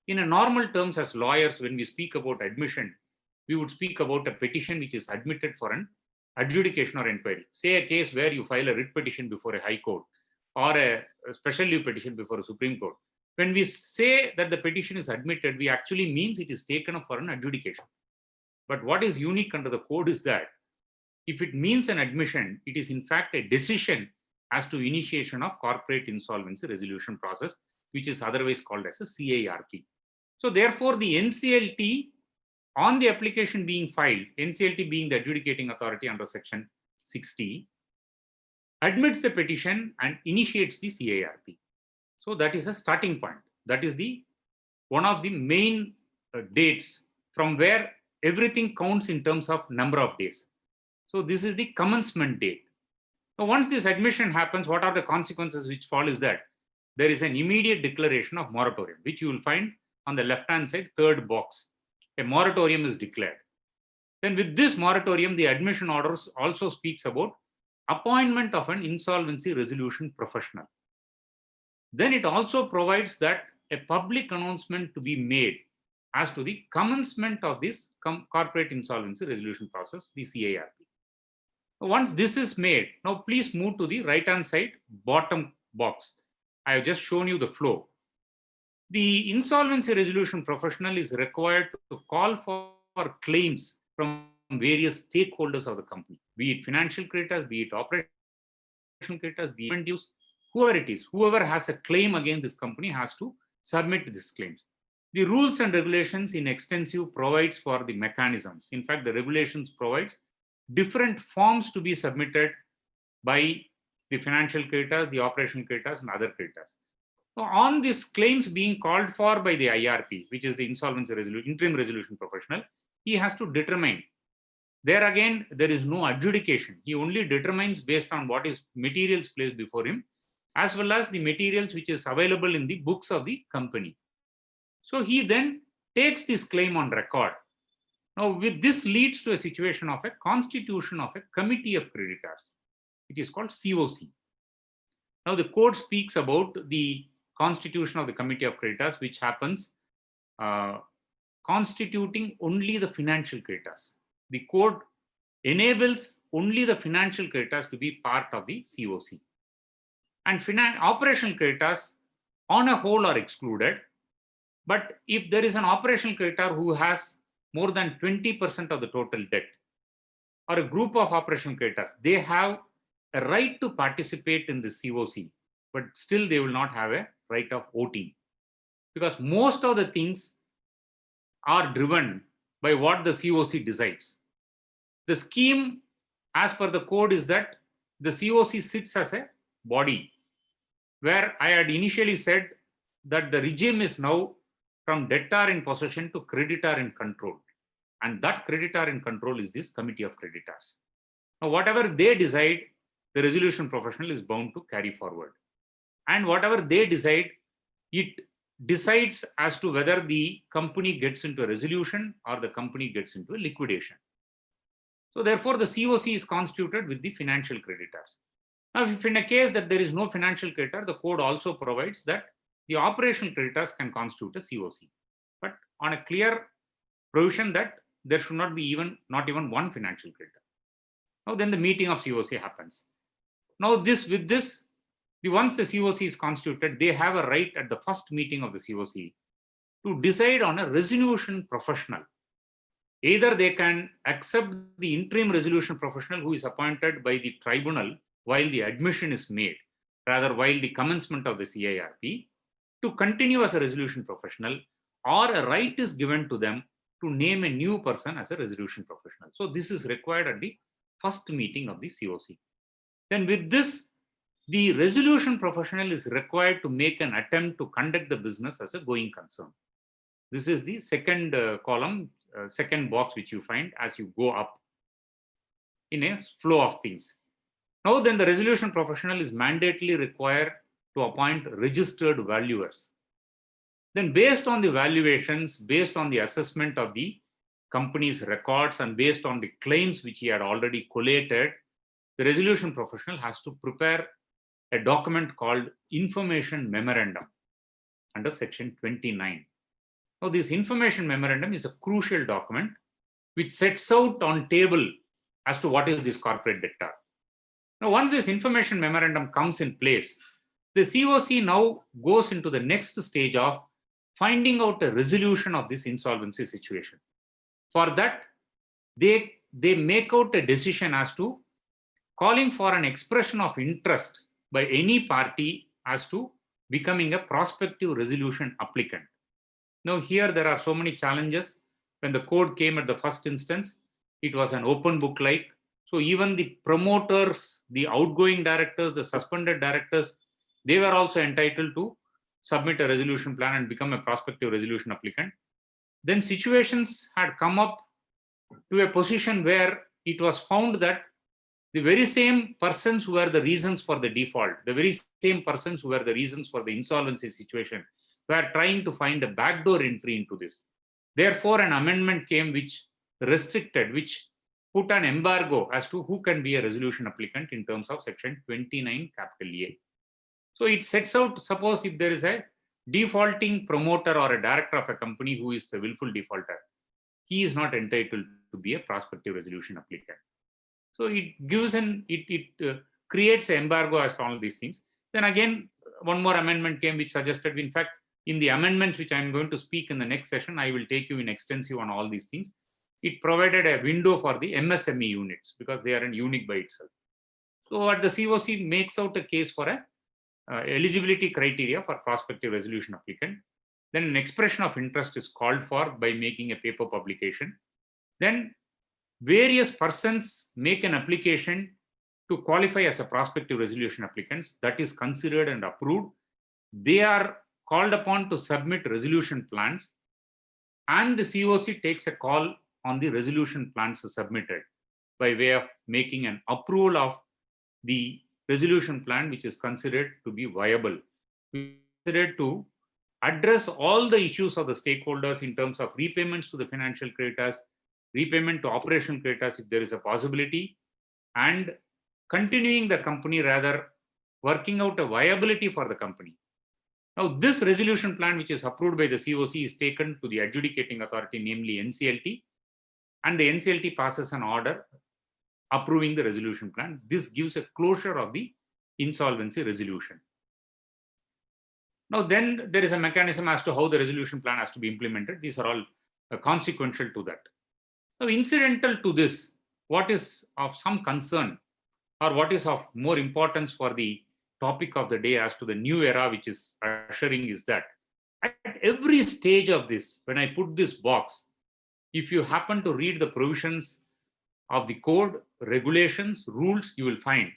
In a normal terms, as lawyers, when we speak about admission, we would speak about a petition which is admitted for an adjudication or inquiry. Say a case where you file a writ petition before a high court or a special leave petition before a Supreme Court. When we say that the petition is admitted, we actually means it is taken up for an adjudication. But what is unique under the code is that if it means an admission, it is in fact a decision as to initiation of corporate insolvency resolution process, which is otherwise called as a CIRP. So therefore, the NCLT, on the application being filed, NCLT being the adjudicating authority under Section 60, admits the petition and initiates the CIRP. So that is a starting point. That is the one of the main dates from where everything counts in terms of number of days. So this is the commencement date. So once this admission happens, what are the consequences which fall is that there is an immediate declaration of moratorium, which you will find on the left-hand side, third box. A moratorium is declared. Then with this moratorium, the admission orders also speaks about appointment of an insolvency resolution professional. Then it also provides that a public announcement to be made as to the commencement of this corporate insolvency resolution process, the CIRP. Once this is made, now please move to the right-hand side, bottom box. I have just shown you the flow. The insolvency resolution professional is required to call for claims from various stakeholders of the company, be it financial creditors, be it operational creditors, be it dues, whoever it is, whoever has a claim against this company has to submit these claims. The rules and regulations in extensive provides for the mechanisms. In fact, the regulations provides different forms to be submitted by the financial creditors, the operational creditors, and other creditors. So on these claims being called for by the IRP, which is the insolvency interim resolution professional, he has to determine. There again, there is no adjudication. He only determines based on what is materials placed before him, as well as the materials which is available in the books of the company. So he then takes this claim on record. Now, with this leads to a situation of a constitution of a committee of creditors. It is called COC. Now, the code speaks about the constitution of the committee of creditors, which happens constituting only the financial creditors. The code enables only the financial creditors to be part of the COC. And operational creditors on a whole are excluded. But if there is an operational creditor who has more than 20% of the total debt, or a group of operational creditors, they have a right to participate in the COC, but still they will not have a right of voting, because most of the things are driven by what the COC decides. The scheme as per the code is that the COC sits as a body, where I had initially said that the regime is now from debtor in possession to creditor in control. And that creditor in control is this committee of creditors. Now, whatever they decide, the resolution professional is bound to carry forward. And whatever they decide, it decides as to whether the company gets into a resolution or the company gets into a liquidation. So therefore, the COC is constituted with the financial creditors. Now, if in a case that there is no financial creditor, the code also provides that the operational creditors can constitute a COC, but on a clear provision that there should not be not even one financial creditor. Now, then the meeting of COC happens. Now, once the COC is constituted, they have a right at the first meeting of the COC to decide on a resolution professional. Either they can accept the interim resolution professional who is appointed by the tribunal while the admission is made, rather while the commencement of the CIRP, to continue as a resolution professional, or a right is given to them to name a new person as a resolution professional. So this is required at the first meeting of the COC. Then with this, the resolution professional is required to make an attempt to conduct the business as a going concern. This is the second column, second box which you find as you go up in a flow of things. Now then the resolution professional is mandatorily required to appoint registered valuers. Then based on the valuations, based on the assessment of the company's records, and based on the claims which he had already collated, the resolution professional has to prepare a document called information memorandum under section 29. Now this information memorandum is a crucial document which sets out on table as to what is this corporate debtor. Now once this information memorandum comes in place, the COC now goes into the next stage of finding out a resolution of this insolvency situation. For that, they make out a decision as to calling for an expression of interest by any party as to becoming a prospective resolution applicant. Now here there are so many challenges. When the code came at the first instance, it was an open book like. So even the promoters, the outgoing directors, the suspended directors, they were also entitled to submit a resolution plan and become a prospective resolution applicant. Then situations had come up to a position where it was found that the very same persons who were the reasons for the default, the very same persons who were the reasons for the insolvency situation, were trying to find a backdoor entry into this. Therefore, an amendment came which restricted, which put an embargo as to who can be a resolution applicant in terms of section 29 capital A. So it sets out, suppose if there is a defaulting promoter or a director of a company who is a willful defaulter, he is not entitled to be a prospective resolution applicant. So it gives it creates an embargo as to all these things. Then again, one more amendment came which suggested, in fact, in the amendments which I'm going to speak in the next session, I will take you in extensive on all these things. It provided a window for the MSME units because they are an unique by itself. So what the COC makes out a case for a eligibility criteria for prospective resolution applicant. Then an expression of interest is called for by making a paper publication. Then various persons make an application to qualify as a prospective resolution applicants. That is considered and approved. They are called upon to submit resolution plans, and the COC takes a call on the resolution plans submitted by way of making an approval of the resolution plan which is considered to be viable, considered to address all the issues of the stakeholders in terms of repayments to the financial creditors, repayment to operational creditors if there is a possibility, and continuing the company, rather working out a viability for the company. Now this resolution plan which is approved by the COC is taken to the adjudicating authority, namely NCLT, and the NCLT passes an order approving the resolution plan. This gives a closure of the insolvency resolution. Now, then there is a mechanism as to how the resolution plan has to be implemented. These are all consequential to that. Now, incidental to this, what is of some concern or what is of more importance for the topic of the day as to the new era which is ushering is that at every stage of this, when I put this box, if you happen to read the provisions of the code, regulations, rules, you will find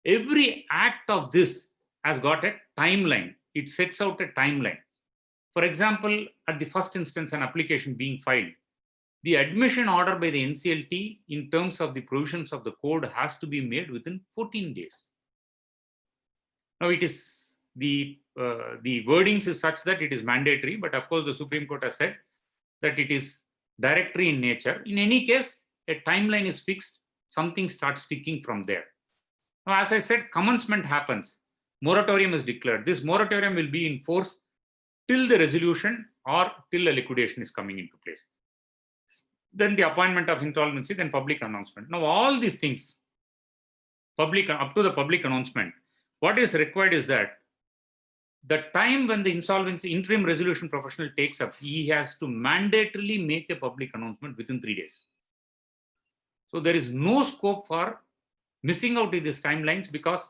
every act of this has got a timeline. It sets out a timeline. For example, at the first instance, an application being filed, the admission order by the NCLT in terms of the provisions of the code has to be made within 14 days. Now, it is the wordings is such that it is mandatory, but of course, the Supreme Court has said that it is directory in nature. In any case, a timeline is fixed, something starts ticking from there. Now, as I said, commencement happens, moratorium is declared. This moratorium will be in force till the resolution or till a liquidation is coming into place. Then the appointment of insolvency, then public announcement. Now, all these things, public up to the public announcement, what is required is that the time when the insolvency interim resolution professional takes up, he has to mandatorily make a public announcement within 3 days. So there is no scope for missing out in these timelines because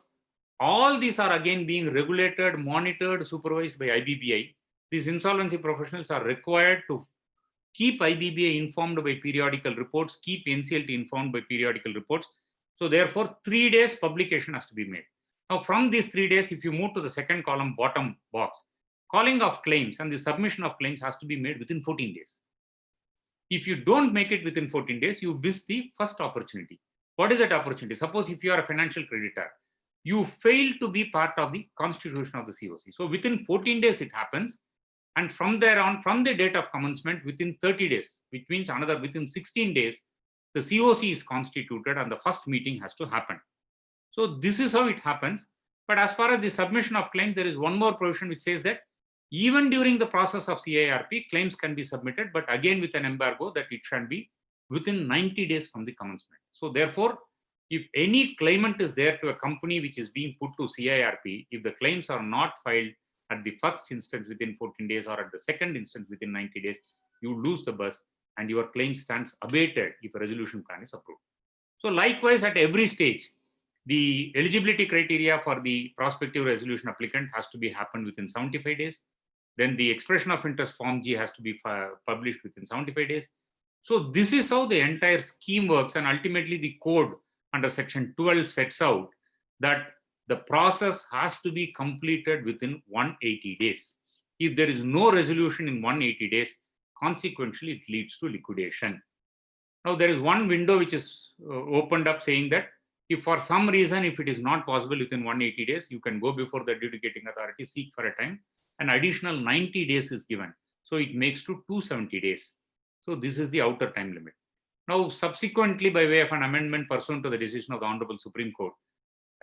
all these are again being regulated, monitored, supervised by IBBI. These insolvency professionals are required to keep IBBI informed by periodical reports, keep NCLT informed by periodical reports. So therefore, 3 days publication has to be made. Now, from these 3 days, if you move to the second column, bottom box, calling of claims and the submission of claims has to be made within 14 days. If you don't make it within 14 days, you miss the first opportunity. What is that opportunity? Suppose if you are a financial creditor, you fail to be part of the constitution of the COC. So within 14 days, it happens. And from there on, from the date of commencement, within 30 days, which means another within 16 days, the COC is constituted and the first meeting has to happen. So this is how it happens. But as far as the submission of claims, there is one more provision which says that even during the process of CIRP, claims can be submitted, but again with an embargo that it shall be within 90 days from the commencement. So therefore, if any claimant is there to a company which is being put to CIRP, if the claims are not filed at the first instance within 14 days or at the second instance within 90 days, you lose the bus and your claim stands abated if a resolution plan is approved. So likewise, at every stage, the eligibility criteria for the prospective resolution applicant has to be happened within 75 days. Then the expression of interest form G has to be published within 75 days. So this is how the entire scheme works, and ultimately the code under section 12 sets out that the process has to be completed within 180 days. If there is no resolution in 180 days, consequently it leads to liquidation. Now there is one window which is opened up saying that if for some reason, if it is not possible within 180 days, you can go before the adjudicating authority, seek for a time, an additional 90 days is given. So it makes to 270 days. So this is the outer time limit. Now, subsequently, by way of an amendment pursuant to the decision of the Honorable Supreme Court,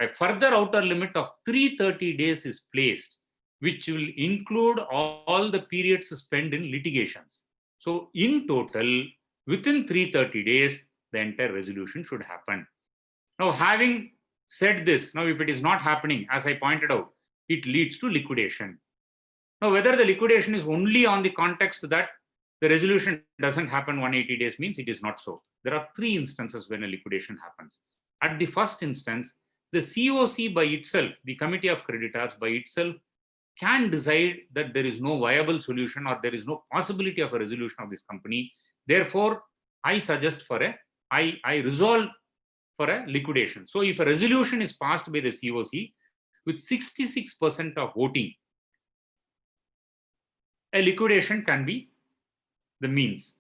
a further outer limit of 330 days is placed, which will include all the periods spent in litigations. So in total, within 330 days, the entire resolution should happen. Now, having said this, now if it is not happening, as I pointed out, it leads to liquidation. Now, whether the liquidation is only on the context that the resolution doesn't happen 180 days means it is not so. There are 3 instances when a liquidation happens. At the first instance, the COC by itself, the Committee of Creditors by itself, can decide that there is no viable solution or there is no possibility of a resolution of this company. Therefore, I suggest for I resolve for a liquidation. So if a resolution is passed by the COC with 66% of voting, a liquidation can be the means.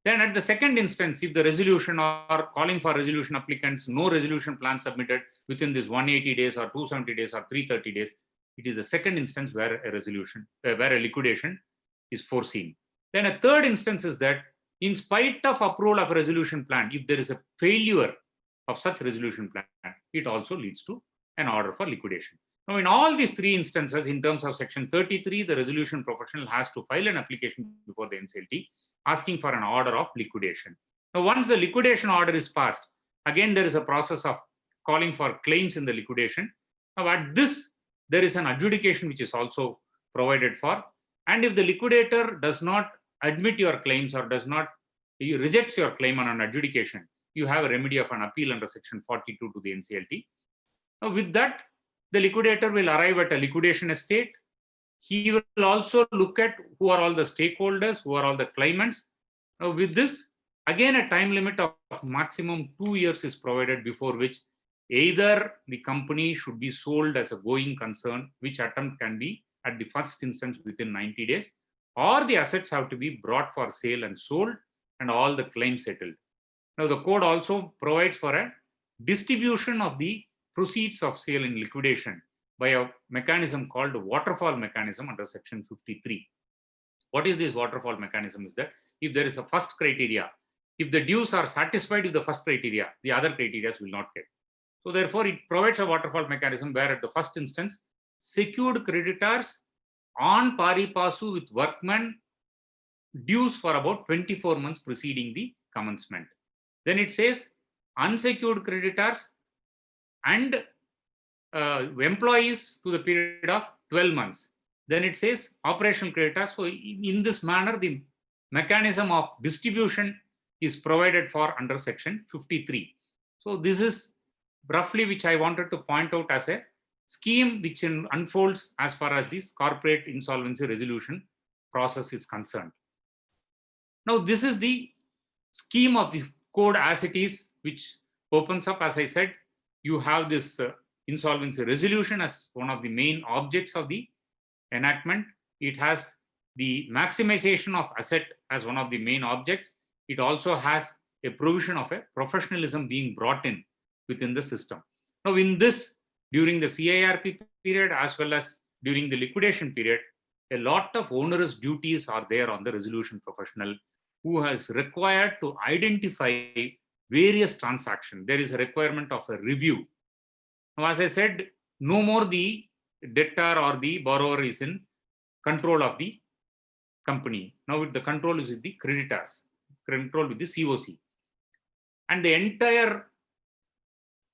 Then at the second instance, if the resolution or calling for resolution applicants, no resolution plan submitted within this 180 days or 270 days or 330 days, it is the second instance where a resolution, where a liquidation is foreseen. Then a third instance is that in spite of approval of a resolution plan, if there is a failure of such resolution plan, it also leads to an order for liquidation. Now, in all these 3 instances, in terms of section 33, the resolution professional has to file an application before the NCLT asking for an order of liquidation. Now, once the liquidation order is passed, again, there is a process of calling for claims in the liquidation. Now, at this, there is an adjudication which is also provided for. And if the liquidator does not admit your claims or he rejects your claim on an adjudication, you have a remedy of an appeal under section 42 to the NCLT. Now, with that, the liquidator will arrive at a liquidation estate. He will also look at who are all the stakeholders, who are all the claimants. Now, with this, again, a time limit of maximum 2 years is provided, before which either the company should be sold as a going concern, which attempt can be at the first instance within 90 days, or the assets have to be brought for sale and sold and all the claims settled. Now, the code also provides for a distribution of the proceeds of sale in liquidation by a mechanism called waterfall mechanism under section 53. What is this waterfall mechanism? Is that if there is a first criteria, if the dues are satisfied with the first criteria, the other criteria will not get. So therefore, it provides a waterfall mechanism where at the first instance, secured creditors on pari passu with workmen dues for about 24 months preceding the commencement. Then it says unsecured creditors and employees to the period of 12 months. Then it says operational creditors. So in this manner, the mechanism of distribution is provided for under section 53. So this is roughly which I wanted to point out as a scheme which unfolds as far as this corporate insolvency resolution process is concerned. Now, this is the scheme of the code as it is, which opens up, as I said, you have this insolvency resolution as one of the main objects of the enactment. It has the maximization of asset as one of the main objects. It also has a provision of a professionalism being brought in within the system. Now, in this, during the CIRP period as well as during the liquidation period, a lot of onerous duties are there on the resolution professional, who is required to identify various transactions. There is a requirement of a review. Now, as I said, no more the debtor or the borrower is in control of the company. Now, the control is with the creditors, control with the COC. And the entire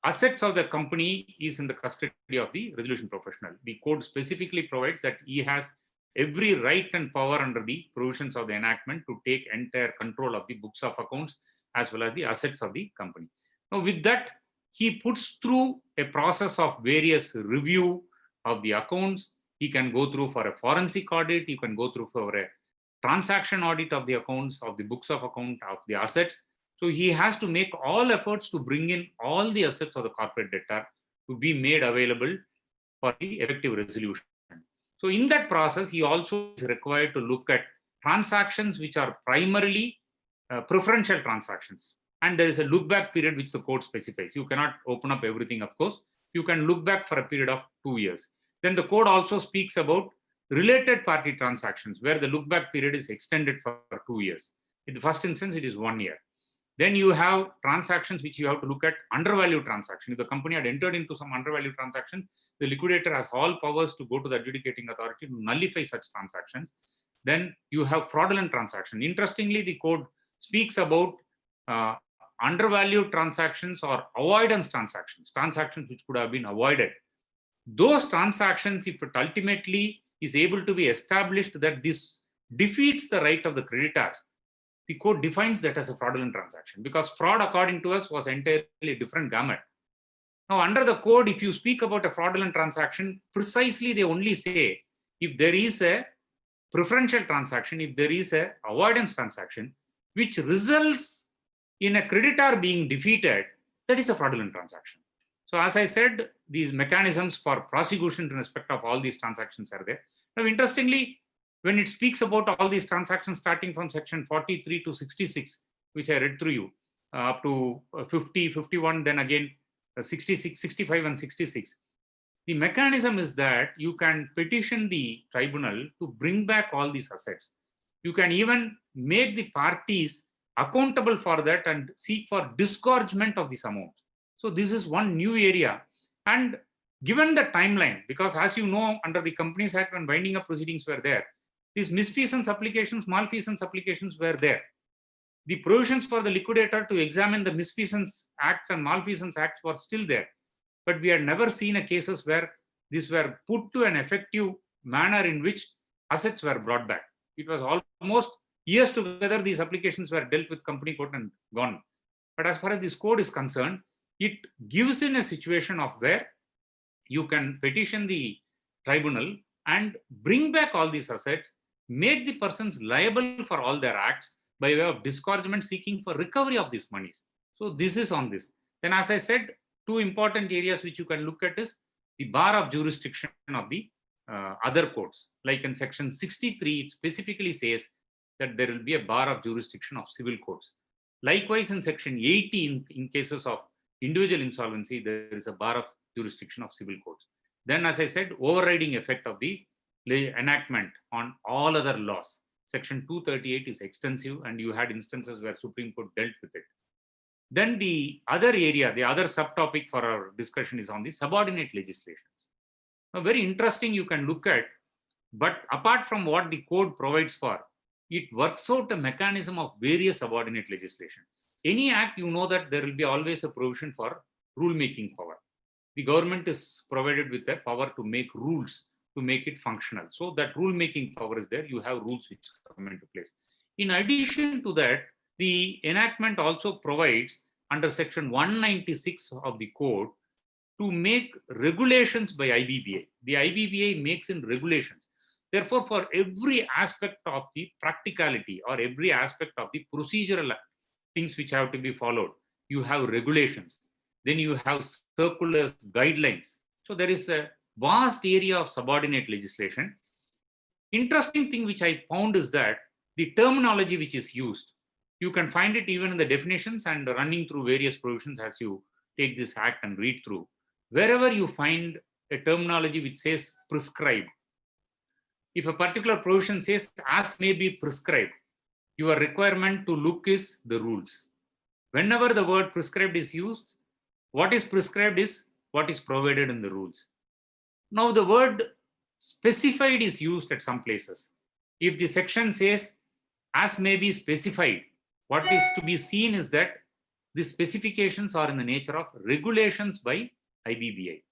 assets of the company is in the custody of the resolution professional. The code specifically provides that he has every right and power under the provisions of the enactment to take entire control of the books of accounts as well as the assets of the company. Now, with that, he puts through a process of various review of the accounts. He can go through for a forensic audit. He can go through for a transaction audit of the accounts, of the books of account, of the assets. So he has to make all efforts to bring in all the assets of the corporate debtor to be made available for the effective resolution. So in that process, he also is required to look at transactions which are primarily preferential transactions. And there is a look back period which the code specifies. You cannot open up everything, of course. You can look back for a period of 2 years. Then the code also speaks about related party transactions where the look back period is extended for 2 years. In the first instance, it is 1 year. Then you have transactions which you have to look at undervalued transaction. If the company had entered into some undervalued transaction, the liquidator has all powers to go to the adjudicating authority to nullify such transactions. Then you have fraudulent transaction. Interestingly, the code speaks about undervalued transactions or avoidance transactions, transactions which could have been avoided. Those transactions, if it ultimately is able to be established that this defeats the right of the creditors, the code defines that as a fraudulent transaction, because fraud, according to us, was entirely a different gamut. Now, under the code, if you speak about a fraudulent transaction, precisely they only say if there is a preferential transaction, if there is a avoidance transaction, which results in a creditor being defeated, that is a fraudulent transaction. So as I said, these mechanisms for prosecution in respect of all these transactions are there. Now, interestingly, when it speaks about all these transactions starting from section 43 to 66, which I read through you, up to 50, 51, then again 66, 65 and 66. The mechanism is that you can petition the tribunal to bring back all these assets. You can even make the parties accountable for that and seek for disgorgement of this amount. So this is one new area. And given the timeline, because as you know, under the Companies Act, when winding up proceedings were there, these misfeasance applications, malfeasance applications were there. The provisions for the liquidator to examine the misfeasance acts and malfeasance acts were still there. But we had never seen a cases where these were put to an effective manner in which assets were brought back. It was almost years together, these applications were dealt with company court and gone. But as far as this code is concerned, it gives in a situation of where you can petition the tribunal and bring back all these assets, make the persons liable for all their acts by way of disgorgement, seeking for recovery of these monies. So this is on this. Then, as I said, two important areas which you can look at is the bar of jurisdiction of the other courts. Like in section 63, it specifically says that there will be a bar of jurisdiction of civil courts. Likewise, in section 80, in cases of individual insolvency, there is a bar of jurisdiction of civil courts. Then, as I said, overriding effect of the enactment on all other laws. Section 238 is extensive, and you had instances where Supreme Court dealt with it. Then the other area, the other subtopic for our discussion is on the subordinate legislations. Now, very interesting you can look at, but apart from what the code provides for, it works out a mechanism of various subordinate legislation. Any act, you know that there will be always a provision for rule-making power. The government is provided with a power to make rules, to make it functional. So that rule-making power is there. You have rules which come into place. In addition to that, the enactment also provides under section 196 of the code to make regulations by IBBA. The IBBA makes in regulations. Therefore, for every aspect of the practicality or every aspect of the procedural things which have to be followed, you have regulations. Then you have circulars, guidelines. So there is a vast area of subordinate legislation. Interesting thing which I found is that the terminology which is used, you can find it even in the definitions and running through various provisions as you take this act and read through. Wherever you find a terminology which says prescribed, if a particular provision says as may be prescribed, your requirement to look is the rules. Whenever the word prescribed is used, what is prescribed is what is provided in the rules. Now the word specified is used at some places. If the section says as may be specified, what is to be seen is that the specifications are in the nature of regulations by IBBA.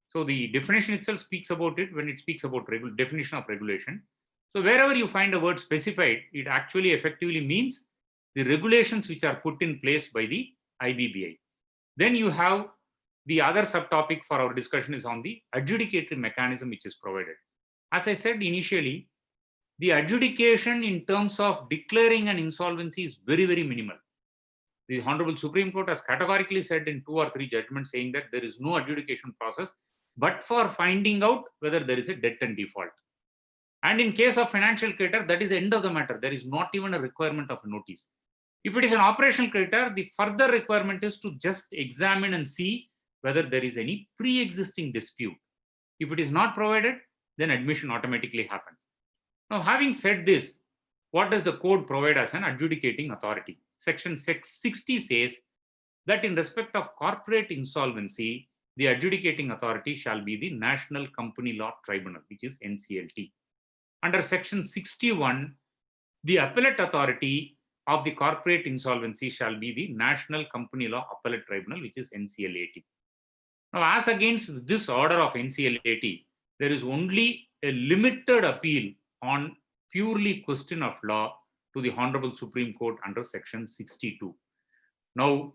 So the definition itself speaks about it when it speaks about definition of regulation. So wherever you find a word specified, it actually effectively means the regulations which are put in place by the IBBA. Then you have the other subtopic for our discussion is on the adjudicatory mechanism which is provided. As I said initially, the adjudication in terms of declaring an insolvency is very, very minimal. The Honorable Supreme Court has categorically said in 2 or 3 judgments saying that there is no adjudication process, but for finding out whether there is a debt and default. And in case of financial creditor, that is the end of the matter. There is not even a requirement of a notice. If it is an operational creditor, the further requirement is to just examine and see whether there is any pre-existing dispute. If it is not provided, then admission automatically happens. Now, having said this, what does the code provide as an adjudicating authority? Section 60 says that in respect of corporate insolvency, the adjudicating authority shall be the National Company Law Tribunal, which is NCLT. Under section 61, the appellate authority of the corporate insolvency shall be the National Company Law Appellate Tribunal, which is NCLAT. Now, as against this order of NCLAT, there is only a limited appeal on purely question of law to the Honorable Supreme Court under section 62. Now,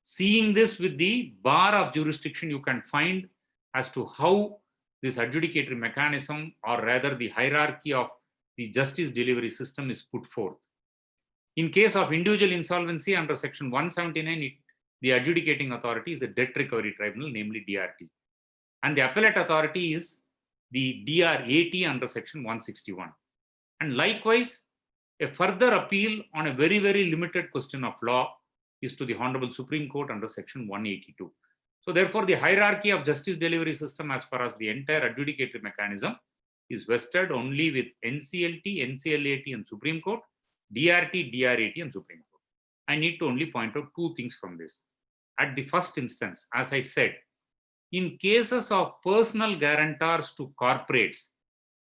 seeing this with the bar of jurisdiction, you can find as to how this adjudicatory mechanism, or rather the hierarchy of the justice delivery system, is put forth. In case of individual insolvency under section 179, the adjudicating authority is the Debt Recovery Tribunal, namely DRT. And the appellate authority is the DRAT under section 161. And likewise, a further appeal on a very, very limited question of law is to the Honorable Supreme Court under section 182. So therefore, the hierarchy of justice delivery system as far as the entire adjudicatory mechanism is vested only with NCLT, NCLAT and Supreme Court, DRT, DRAT and Supreme Court. I need to only point out 2 things from this. At the first instance, as I said, in cases of personal guarantors to corporates,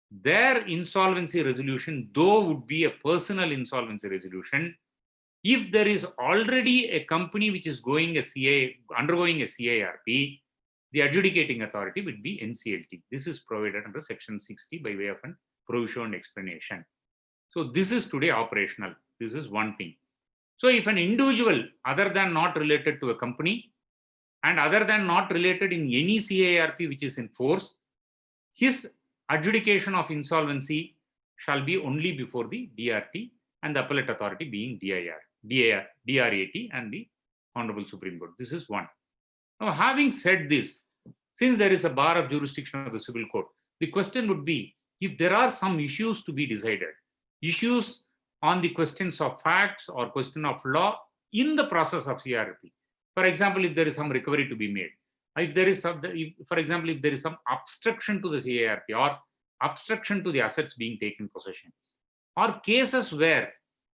their insolvency resolution, though would be a personal insolvency resolution, if there is already a company which is undergoing a CIRP, the adjudicating authority would be NCLT. This is provided under section 60 by way of an provision explanation. So this is today operational. This is one thing. So if an individual other than not related to a company and other than not related in any CARP which is in force, his adjudication of insolvency shall be only before the DRT and the appellate authority being DRAT and the Honorable Supreme Court. This is one. Now, having said this, since there is a bar of jurisdiction of the civil court, the question would be, if there are some issues to be decided, issues on the questions of facts or question of law in the process of CRP. For example, if there is some recovery to be made, if there is some, for example, if there is some obstruction to the CARP or obstruction to the assets being taken possession, or cases where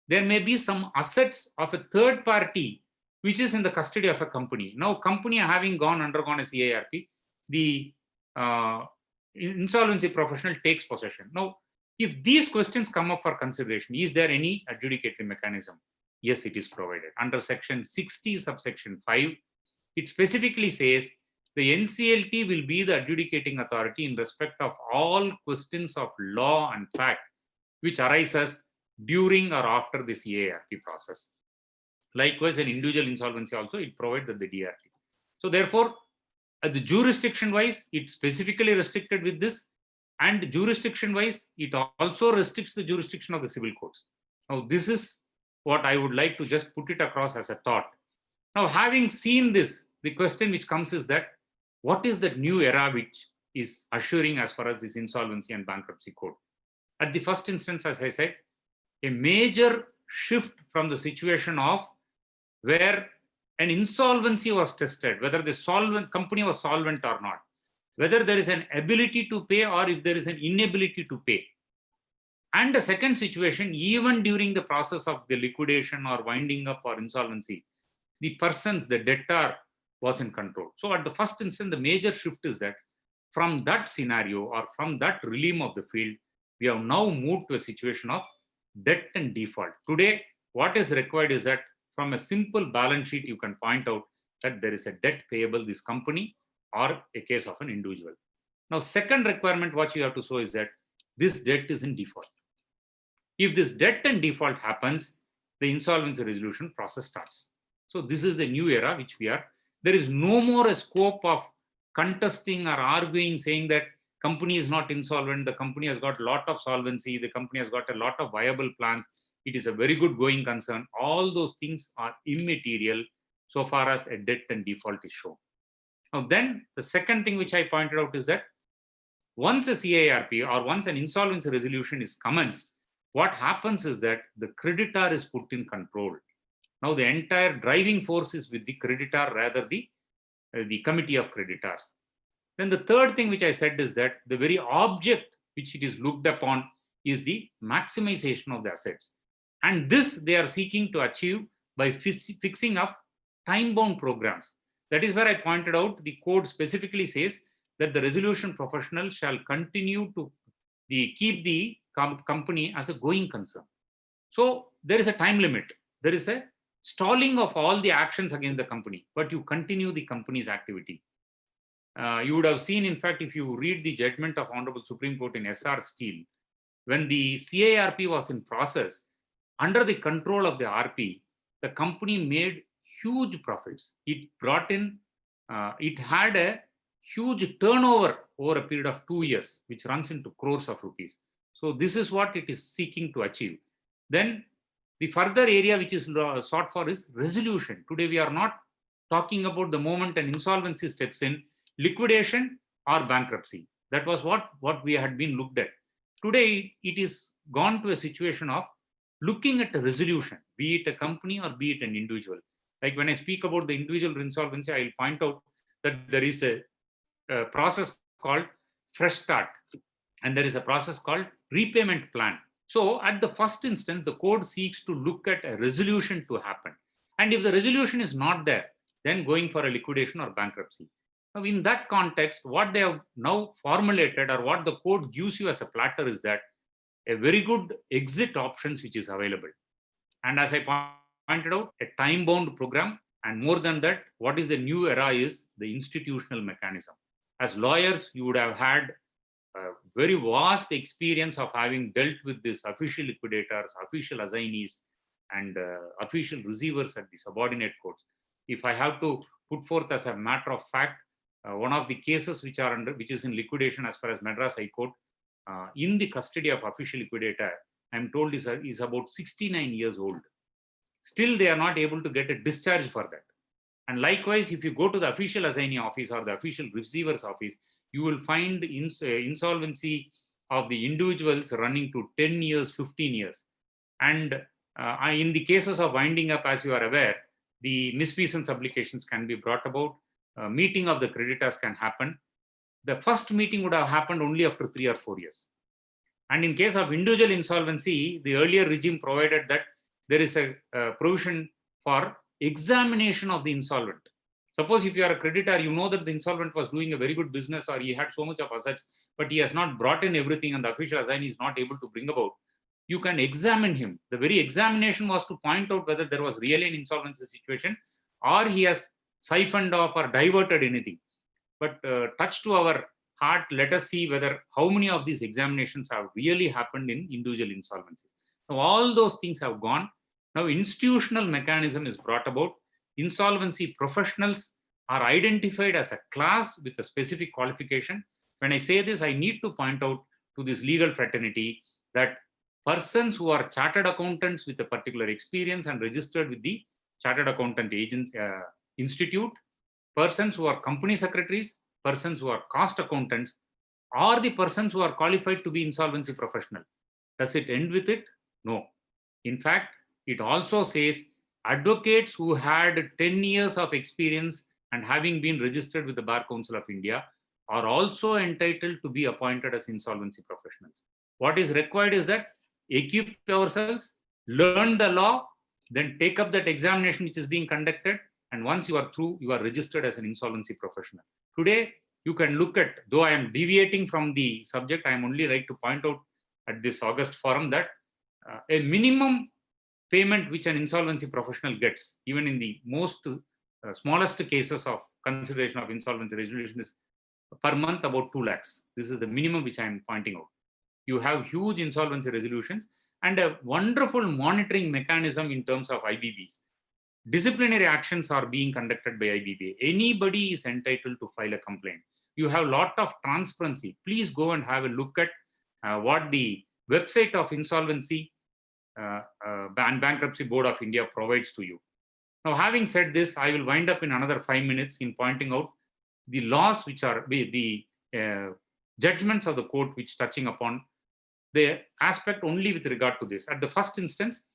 there may be some assets of a third party which is in the custody of a company. Now, company having undergone a CARP, the insolvency professional takes possession. Now, if these questions come up for consideration, is there any adjudicatory mechanism? Yes, it is provided. Under section 60, subsection 5, it specifically says the NCLT will be the adjudicating authority in respect of all questions of law and fact which arises during or after the CARP process. Likewise, an individual insolvency also, it provides that the DRT. So therefore, at the jurisdiction wise, it specifically restricted with this, and jurisdiction wise, it also restricts the jurisdiction of the civil courts. Now, this is what I would like to just put it across as a thought. Now, having seen this, the question which comes is that, what is that new era which is assuring as far as this insolvency and bankruptcy code? At the first instance, as I said, a major shift from the situation of where an insolvency was tested, whether the company was solvent or not, whether there is an ability to pay or if there is an inability to pay. And the second situation, even during the process of the liquidation or winding up or insolvency, the persons, the debtor was in control. So at the first instance, the major shift is that from that scenario or from that realm of the field, we have now moved to a situation of debt and default. Today, what is required is that from a simple balance sheet, you can point out that there is a debt payable this company or a case of an individual. Now, second requirement what you have to show is that this debt is in default. If this debt and default happens, the insolvency resolution process starts. So this is the new era which we are. There is no more a scope of contesting or arguing, saying that company is not insolvent, the company has got a lot of solvency, the company has got a lot of viable plans, it is a very good going concern. All those things are immaterial so far as a debt and default is shown. Now then, the second thing which I pointed out is that once a CARP or once an insolvency resolution is commenced, what happens is that the creditor is put in control. Now the entire driving force is with the creditor, rather the committee of creditors. Then the third thing which I said is that the very object which it is looked upon is the maximization of the assets. And this they are seeking to achieve by fixing up time-bound programs. That is where I pointed out the code specifically says that the resolution professional shall continue to keep the company as a going concern. So there is a time limit. There is a stalling of all the actions against the company, but you continue the company's activity. You would have seen, in fact, if you read the judgment of Honorable Supreme Court in SR Steel, when the CARP was in process, under the control of the RP, the company made huge profits. It brought in, it had a huge turnover over a period of 2 years, which runs into crores of rupees. So this is what it is seeking to achieve. Then the further area which is sought for is resolution. Today we are not talking about the moment an insolvency steps in, liquidation or bankruptcy. That was what we had been looked at. Today it is gone to a situation of looking at a resolution, be it a company or be it an individual. Like when I speak about the individual insolvency, I will point out that there is a process called fresh start and there is a process called repayment plan. So at the first instance, the code seeks to look at a resolution to happen. And if the resolution is not there, then going for a liquidation or bankruptcy. Now, in that context, what they have now formulated or what the code gives you as a platter is that a very good exit options which is available. And as I pointed out, a time-bound program And more than that, what is the new era is the institutional mechanism. As lawyers, you would have had a very vast experience of having dealt with this official liquidators, official assignees, and official receivers at the subordinate courts. If I have to put forth as a matter of fact, one of the cases which is in liquidation as far as Madras High Court, in the custody of official liquidator, I'm told is about 69 years old. Still, they are not able to get a discharge for that. And likewise, if you go to the official assignee office or the official receiver's office, you will find insolvency of the individuals running to 10 years, 15 years. And in the cases of winding up, as you are aware, the misfeasance applications can be brought about. Meeting of the creditors can happen. The first meeting would have happened only after 3 or 4 years. And in case of individual insolvency, the earlier regime provided that there is a provision for examination of the insolvent. Suppose if you are a creditor, you know that the insolvent was doing a very good business or he had so much of assets, but he has not brought in everything and the official assignee is not able to bring about. You can examine him. The very examination was to point out whether there was really an insolvency situation or he has siphoned off or diverted anything. But touch to our heart, let us see whether how many of these examinations have really happened in individual insolvencies. Now, all those things have gone. Now, institutional mechanism is brought about. Insolvency professionals are identified as a class with a specific qualification. When I say this, I need to point out to this legal fraternity that persons who are chartered accountants with a particular experience and registered with the Chartered Accountant Agents Institute, persons who are company secretaries, persons who are cost accountants, or the persons who are qualified to be insolvency professional. Does it end with it? No. In fact, it also says advocates who had 10 years of experience and having been registered with the Bar Council of India are also entitled to be appointed as insolvency professionals. What is required is that equip ourselves, learn the law, then take up that examination which is being conducted, and once you are through, you are registered as an insolvency professional. Today, you can look at, though I am deviating from the subject, I am only like to point out at this August forum that a minimum payment which an insolvency professional gets, even in the most smallest cases of consideration of insolvency resolution, is per month about 2 lakhs. This is the minimum which I am pointing out. You have huge insolvency resolutions and a wonderful monitoring mechanism in terms of IBBs. Disciplinary actions are being conducted by IBBA. Anybody is entitled to file a complaint. You have a lot of transparency. Please go and have a look at what the website of Insolvency and Bankruptcy Board of India provides to you. Now, having said this, I will wind up in another 5 minutes in pointing out the laws which are the judgments of the court which touching upon the aspect only with regard to this. At the first instance,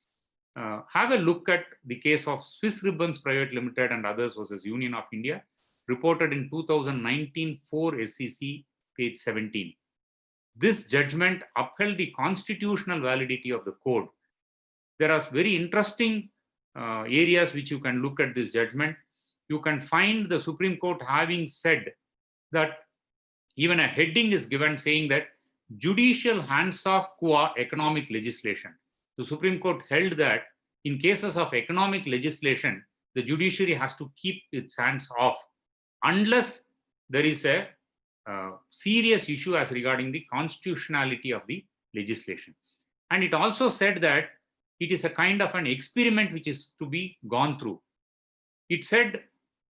have a look at the case of Swiss Ribbons Private Limited and others versus Union of India, reported in 2019 4 SEC, page 17. This judgment upheld the constitutional validity of the code. There are very interesting areas which you can look at this judgment. You can find the Supreme Court having said that even a heading is given saying that judicial hands-off qua economic legislation. The Supreme Court held that in cases of economic legislation, the judiciary has to keep its hands off unless there is a serious issue as regarding the constitutionality of the legislation. And it also said that it is a kind of an experiment which is to be gone through. It said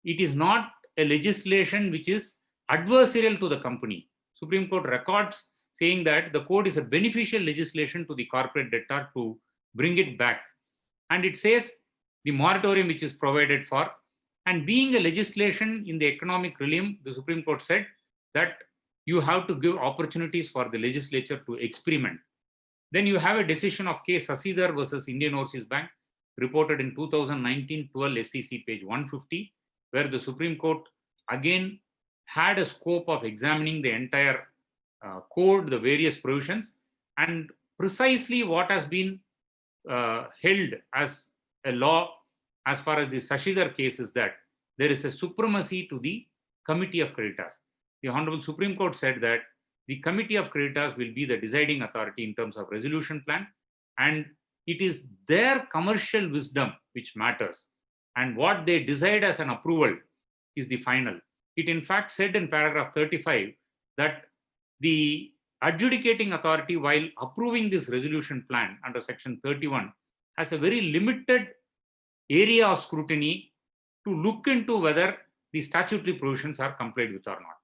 it is not a legislation which is adversarial to the company. Supreme Court records saying that the code is a beneficial legislation to the corporate debtor to bring it back. And it says the moratorium which is provided for, and being a legislation in the economic realm, the Supreme Court said that you have to give opportunities for the legislature to experiment. Then you have a decision of case Sasidhar versus Indian Overseas Bank, reported in 2019 12 SEC, page 150, where the Supreme Court again had a scope of examining the entire code, the various provisions, and precisely what has been held as a law as far as the Sasidhar case is that there is a supremacy to the Committee of Creditors. The Honorable Supreme Court said that the Committee of Creditors will be the deciding authority in terms of resolution plan, and it is their commercial wisdom which matters. and what they decide as an approval is the final. It in fact said in paragraph 35 that the adjudicating authority, while approving this resolution plan under section 31, has a very limited area of scrutiny to look into whether the statutory provisions are complied with or not.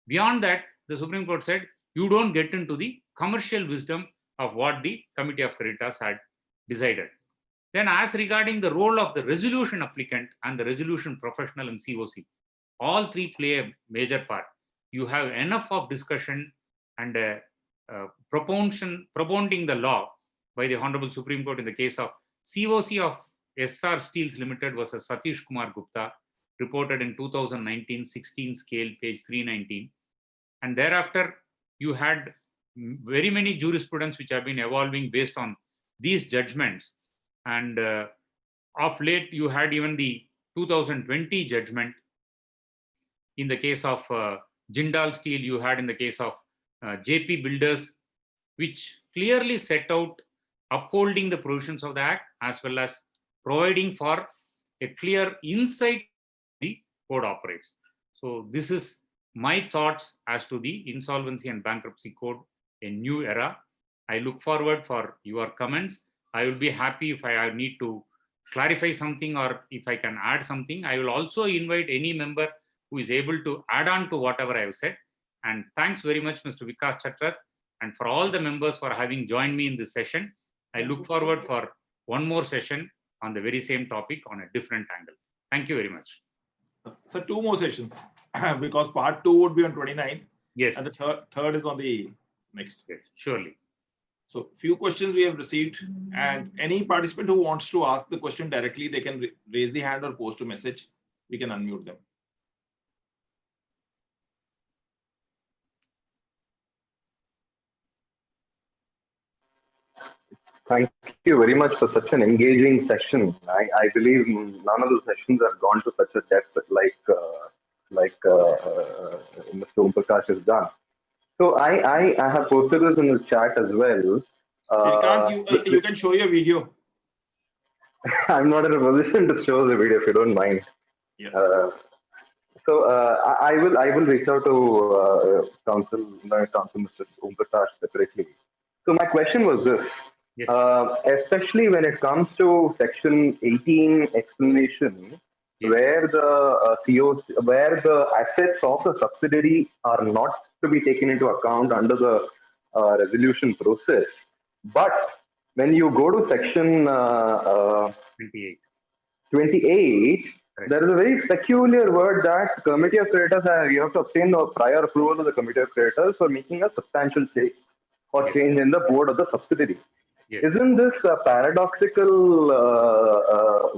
Beyond that, the Supreme Court said, you don't get into the commercial wisdom of what the Committee of Creditors had decided. Then as regarding the role of the resolution applicant and the resolution professional in COC, all three play a major part. You have enough of discussion and propounding the law by the Honorable Supreme Court in the case of COC of SR Steels Limited versus Satish Kumar Gupta, reported in 2019-16 scale, page 319. And thereafter, you had very many jurisprudence which have been evolving based on these judgments. And of late, you had even the 2020 judgment in the case of Jindal Steel, you had in the case of JP Builders, which clearly set out upholding the provisions of the Act as well as providing for a clear insight the code operates. So this is my thoughts as to the Insolvency and Bankruptcy Code, a new era. I look forward for your comments. I will be happy if I need to clarify something or if I can add something. I will also invite any member who is able to add on to whatever I have said. And thanks very much, Mr. Vikas Chatrat, and for all the members for having joined me in this session. I look forward for one more session on the very same topic on a different angle. Thank you very much. So 2 more sessions because part 2 would be on 29th. Yes. And the third is on the next. Yes, surely. So few questions we have received, and any participant who wants to ask the question directly, they can raise the hand or post a message. We can unmute them. Thank you very much for such an engaging session. I believe none of the sessions have gone to such a depth like Mr. Om Prakash has done. So I have posted this in the chat as well. You can show your video. I'm not in a position to show the video if you don't mind. Yeah. I will reach out to Council Mr. Om Prakash separately. So my question was this. Yes. Especially when it comes to section 18 explanation, Yes. where the COC, where the assets of the subsidiary are not to be taken into account under the resolution process. But when you go to section 28. 28, Right. there is a very peculiar word that Committee of Creditors, you have to obtain the prior approval of the Committee of Creditors for making a substantial change or Yes. change in the board of the subsidiary. Yes. Isn't this a paradoxical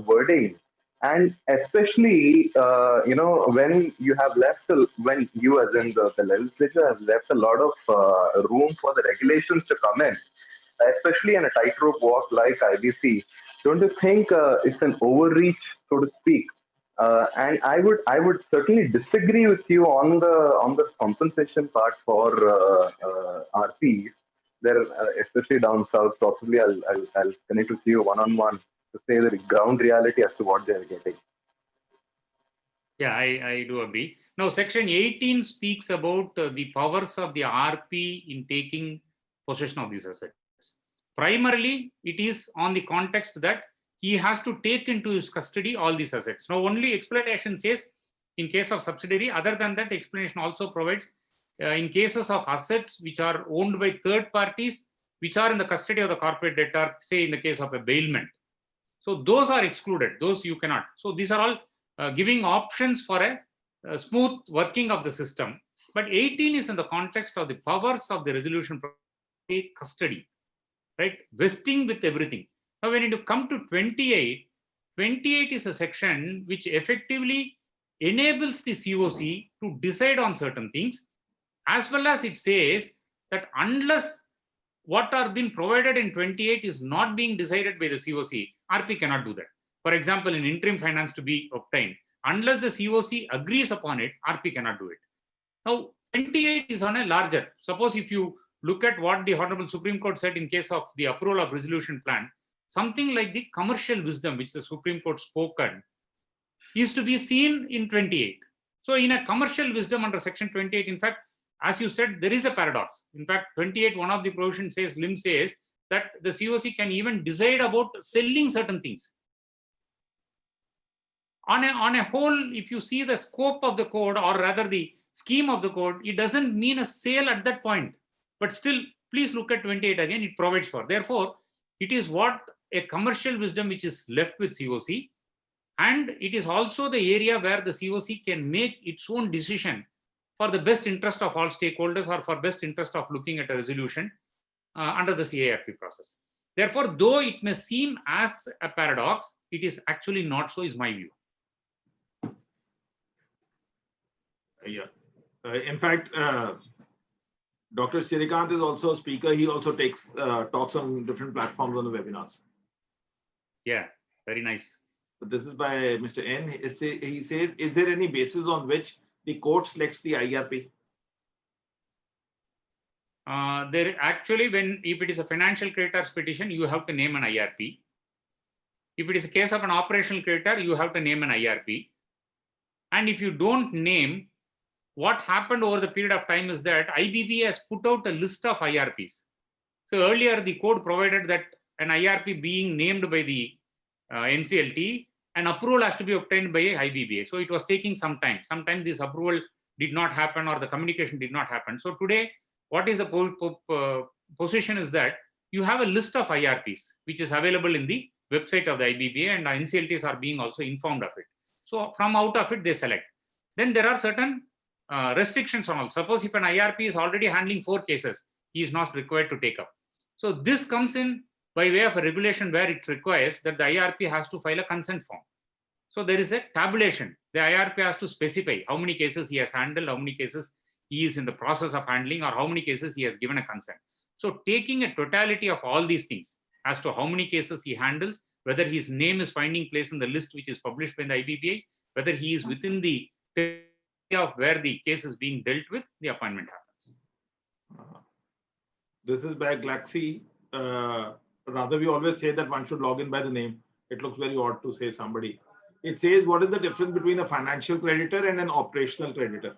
wording? And especially, when you have left, when you as in the legislature have left a lot of room for the regulations to come in, especially in a tightrope walk like IBC, don't you think it's an overreach, so to speak? And I would certainly disagree with you on the compensation part for RPs. There, especially down south, possibly I'll connect with you one-on-one to say the ground reality as to what they're getting. Yeah, I do agree. Now, section 18 speaks about the powers of the RP in taking possession of these assets. Primarily, it is on the context that he has to take into his custody all these assets. Now, only explanation says in case of subsidiary. Other than that, explanation also provides in cases of assets which are owned by third parties, which are in the custody of the corporate debtor, say in the case of a bailment. So those are excluded, those you cannot. So these are all giving options for a smooth working of the system. But 18 is in the context of the powers of the resolution custody, right? Vesting with everything. Now, when you come to 28, 28 is a section which effectively enables the COC to decide on certain things, as well as it says that unless what are being provided in 28 is not being decided by the COC, RP cannot do that. For example, in interim finance to be obtained, unless the COC agrees upon it, RP cannot do it. Now, 28 is on a larger. Suppose if you look at what the Honorable Supreme Court said in case of the approval of resolution plan, something like the commercial wisdom which the Supreme Court spoken is to be seen in 28. So in a commercial wisdom under section 28, in fact, as you said, there is a paradox. In fact, 28, one of the provisions says, LIM says that the COC can even decide about selling certain things. On a whole, if you see the scope of the code, or rather the scheme of the code, it doesn't mean a sale at that point. But still, please look at 28 again, it provides for. Therefore, it is what a commercial wisdom which is left with COC. And it is also the area where the COC can make its own decision for the best interest of all stakeholders, or for best interest of looking at a resolution under the CIRP process. Therefore, though it may seem as a paradox, it is actually not so, is my view. Yeah. In fact, Dr. Sirikant is also a speaker. He also takes talks on different platforms on the webinars. Yeah, very nice. This is by Mr. N. He says, is there any basis on which the court selects the IRP? There actually, if it is a financial creditor's petition, you have to name an IRP. If it is a case of an operational creditor, you have to name an IRP. And if you don't name, what happened over the period of time is that IBBA has put out a list of IRPs. So earlier, the code provided that an IRP being named by the NCLT, an approval has to be obtained by IBBA. So it was taking some time. Sometimes this approval did not happen, or the communication did not happen. So today, what is the position is that you have a list of IRPs, which is available in the website of the IBBA, and NCLTs are being also informed of it. So from out of it, they select. Then there are certain restrictions on all. Suppose if an IRP is already handling 4 cases, he is not required to take up. So this comes in by way of a regulation where it requires that the IRP has to file a consent form. So there is a tabulation. The IRP has to specify how many cases he has handled, how many cases he is in the process of handling, or how many cases he has given a consent. So taking a totality of all these things as to how many cases he handles, whether his name is finding place in the list which is published by the IBBA, whether he is within the area of where the case is being dealt with, the appointment happens. This is by Glaxy. Rather, we always say that one should log in by the name. It looks very odd to say somebody. It says, what is the difference between a financial creditor and an operational creditor?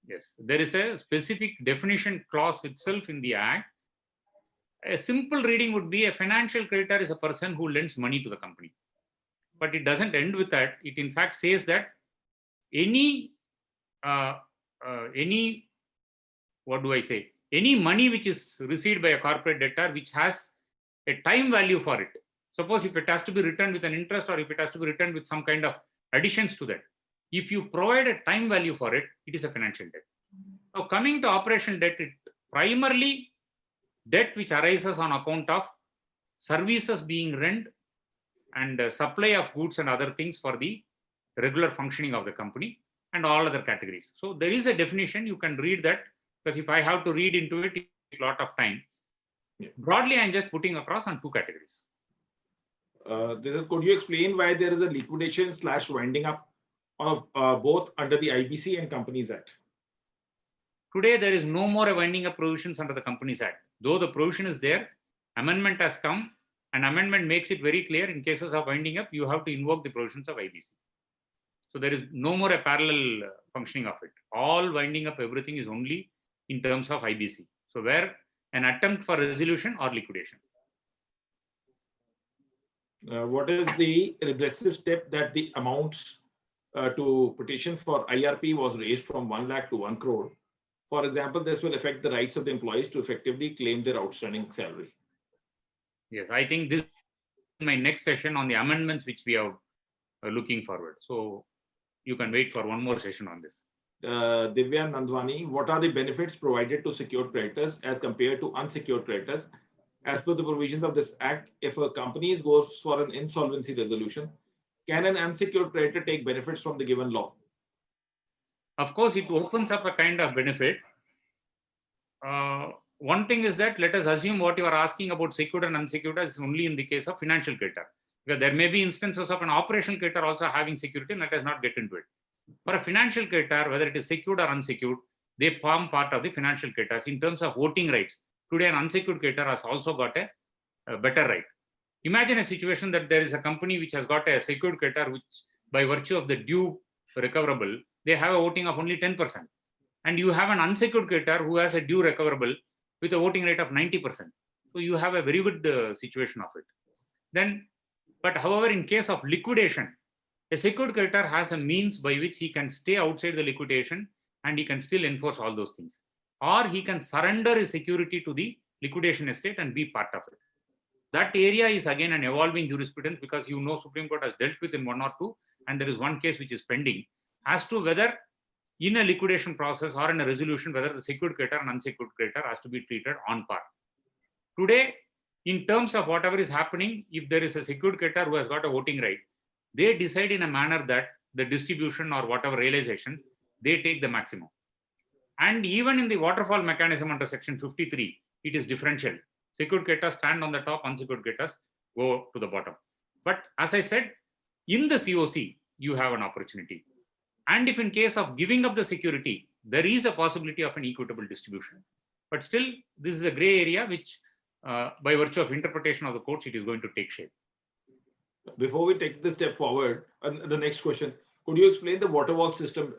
Yes, there is a specific definition clause itself in the Act. A simple reading would be a financial creditor is a person who lends money to the company. But it doesn't end with that. It in fact says that any money which is received by a corporate debtor which has a time value for it. Suppose if it has to be returned with an interest, or if it has to be returned with some kind of additions to that, if you provide a time value for it, it is a financial debt. Now coming to operational debt, it primarily debt which arises on account of services being rendered and supply of goods and other things for the regular functioning of the company, and all other categories. So there is a definition, you can read that, because if I have to read into it, it takes a lot of time. Yeah. Broadly, I'm just putting across on 2 categories. Could you explain why there is a liquidation / winding up of both under the IBC and Companies Act? Today, there is no more winding up provisions under the Companies Act. Though the provision is there, amendment has come, and amendment makes it very clear in cases of winding up, you have to invoke the provisions of IBC. So there is no more a parallel functioning of it. All winding up everything is only in terms of IBC. So where an attempt for resolution or liquidation. What is the regressive step that the amounts to petition for IRP was raised from 1 lakh to 1 crore? For example, this will affect the rights of the employees to effectively claim their outstanding salary. Yes, I think this is my next session on the amendments which we are looking forward. So you can wait for one more session on this. Divya Nandwani, what are the benefits provided to secured creditors as compared to unsecured creditors? As per the provisions of this Act, if a company goes for an insolvency resolution, can an unsecured creditor take benefits from the given law? Of course, it opens up a kind of benefit. One thing is that let us assume what you are asking about secured and unsecured is only in the case of financial creditor. Because there may be instances of an operational creditor also having security, and let us not get into it. For a financial creditor, whether it is secured or unsecured, they form part of the financial creditors in terms of voting rights. Today, an unsecured creditor has also got a better right. Imagine a situation that there is a company which has got a secured creditor by virtue of the due recoverable, they have a voting of only 10%. And you have an unsecured creditor who has a due recoverable with a voting rate of 90%. So you have a very good situation of it. Then, but however, in case of liquidation, a secured creditor has a means by which he can stay outside the liquidation and he can still enforce all those things. Or he can surrender his security to the liquidation estate and be part of it. That area is again an evolving jurisprudence, because Supreme Court has dealt with in 1 or 2, and there is one case which is pending as to whether in a liquidation process or in a resolution, whether the secured creditor and unsecured creditor has to be treated on par. Today, in terms of whatever is happening, if there is a secured creditor who has got a voting right, they decide in a manner that the distribution or whatever realization, they take the maximum. And even in the waterfall mechanism under section 53, it is differential. Secured creditors stand on the top, unsecured creditors go to the bottom. But as I said, in the COC, you have an opportunity. And if in case of giving up the security, there is a possibility of an equitable distribution. But still, this is a gray area which, by virtue of interpretation of the courts, it is going to take shape. Before we take this step forward, the next question, could you explain the waterfall system,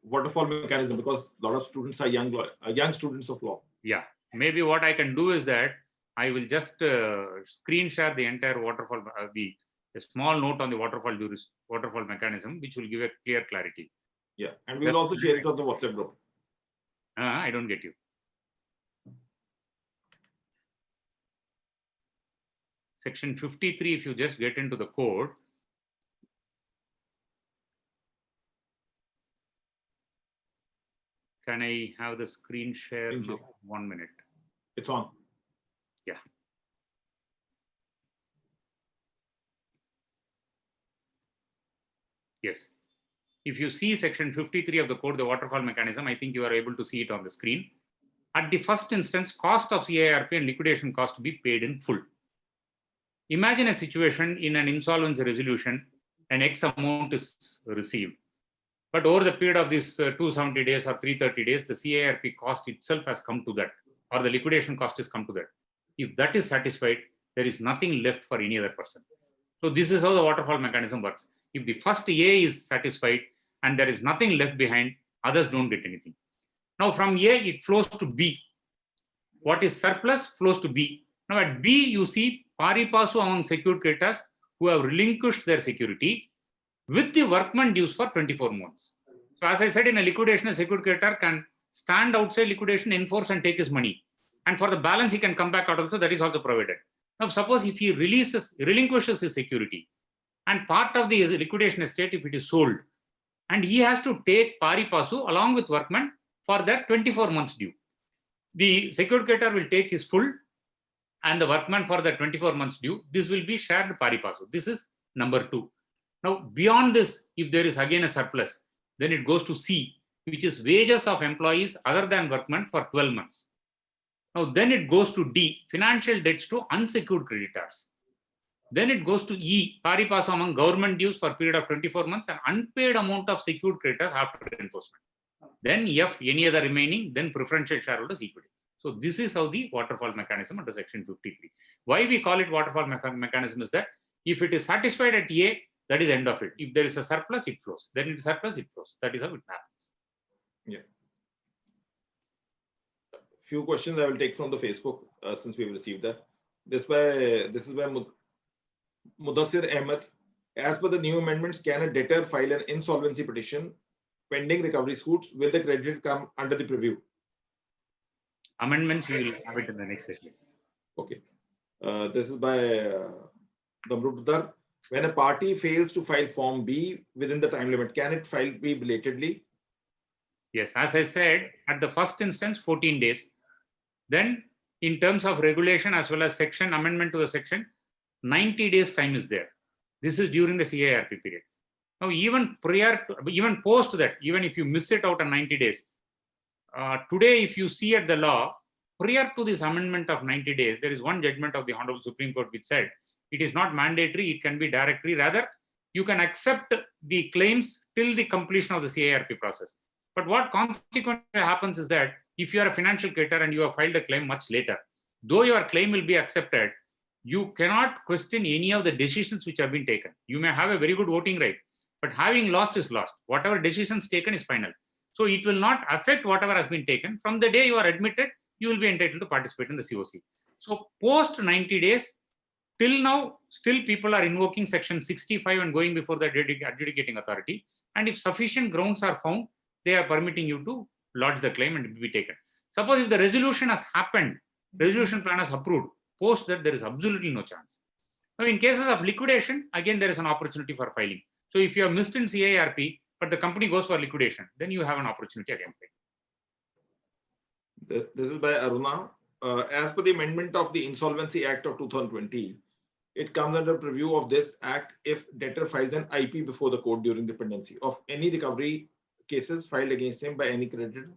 waterfall mechanism? Because a lot of students are young students of law. Yeah, maybe what I can do is that I will just screen share the entire waterfall, a small note on the waterfall mechanism, which will give a clear clarity. Yeah, and we will also share it on the WhatsApp group. I don't get you. Section 53, if you just get into the code, can I have the screen share now? 1 minute. It's on. Yeah. Yes. If you see section 53 of the code, the waterfall mechanism, I think you are able to see it on the screen. At the first instance, cost of CIRP and liquidation cost to be paid in full. Imagine a situation in an insolvency resolution, an X amount is received. But over the period of this 270 days or 330 days, the CIRP cost itself has come to that, or the liquidation cost has come to that. If that is satisfied, there is nothing left for any other person. So this is how the waterfall mechanism works. If the first A is satisfied and there is nothing left behind, others don't get anything. Now from A, it flows to B. What is surplus flows to B. Now at B, you see pari passu among secured creditors who have relinquished their security with the workman dues for 24 months. So as I said, in a liquidation, a secured creditor can stand outside liquidation, enforce and take his money. And for the balance, he can come back out also, that is also provided. Now suppose if he relinquishes his security and part of the liquidation estate, if it is sold, and he has to take pari passu along with workman for their 24 months due. The secured creditor will take his full and the workman for the 24 months due. This will be shared pari passu. This is number 2. Now, beyond this, if there is again a surplus, then it goes to C, which is wages of employees other than workmen for 12 months. Now, then it goes to D, financial debts to unsecured creditors. Then it goes to E, pari passu among government dues for a period of 24 months and unpaid amount of secured creditors after enforcement. Then F, any other remaining, then preferential shareholders equity. So this is how the waterfall mechanism under section 53. Why we call it waterfall mechanism is that if it is satisfied at A, that is end of it. If there is a surplus, it flows. Then it is surplus, it flows. That is how it happens. Yeah. Few questions I will take from the Facebook since we have received that. This is by Mudassir Ahmed. As per the new amendments, can a debtor file an insolvency petition pending recovery suits? Will the creditor come under the preview? Amendments, we will have it in the next session. Okay. This is by Damrudar. When a party fails to file Form B within the time limit, can it file B belatedly? Yes, as I said, at the first instance, 14 days. Then, in terms of regulation as well as section amendment to the section, 90 days time is there. This is during the CIRP period. Now, even post that, even if you miss it out on 90 days, today, if you see at the law, prior to this amendment of 90 days, there is one judgment of the Honorable Supreme Court which said, it is not mandatory, it can be directory. Rather, you can accept the claims till the completion of the CIRP process. But what consequently happens is that if you are a financial creditor and you have filed a claim much later, though your claim will be accepted, you cannot question any of the decisions which have been taken. You may have a very good voting right, But having lost is lost. Whatever decisions taken is final. So it will not affect whatever has been taken. From the day you are admitted, you will be entitled to participate in the COC. So post 90 days, till now, still people are invoking section 65 and going before the adjudicating authority. And if sufficient grounds are found, they are permitting you to lodge the claim and it will be taken. Suppose if the resolution has happened, resolution plan is approved, post that there is absolutely no chance. Now in cases of liquidation, again there is an opportunity for filing. So if you have missed in CIRP, but the company goes for liquidation, then you have an opportunity again. This is by Aruna. As per the amendment of the Insolvency Act of 2020, it comes under preview of this act if debtor files an IP before the court during dependency of any recovery cases filed against him by any creditor.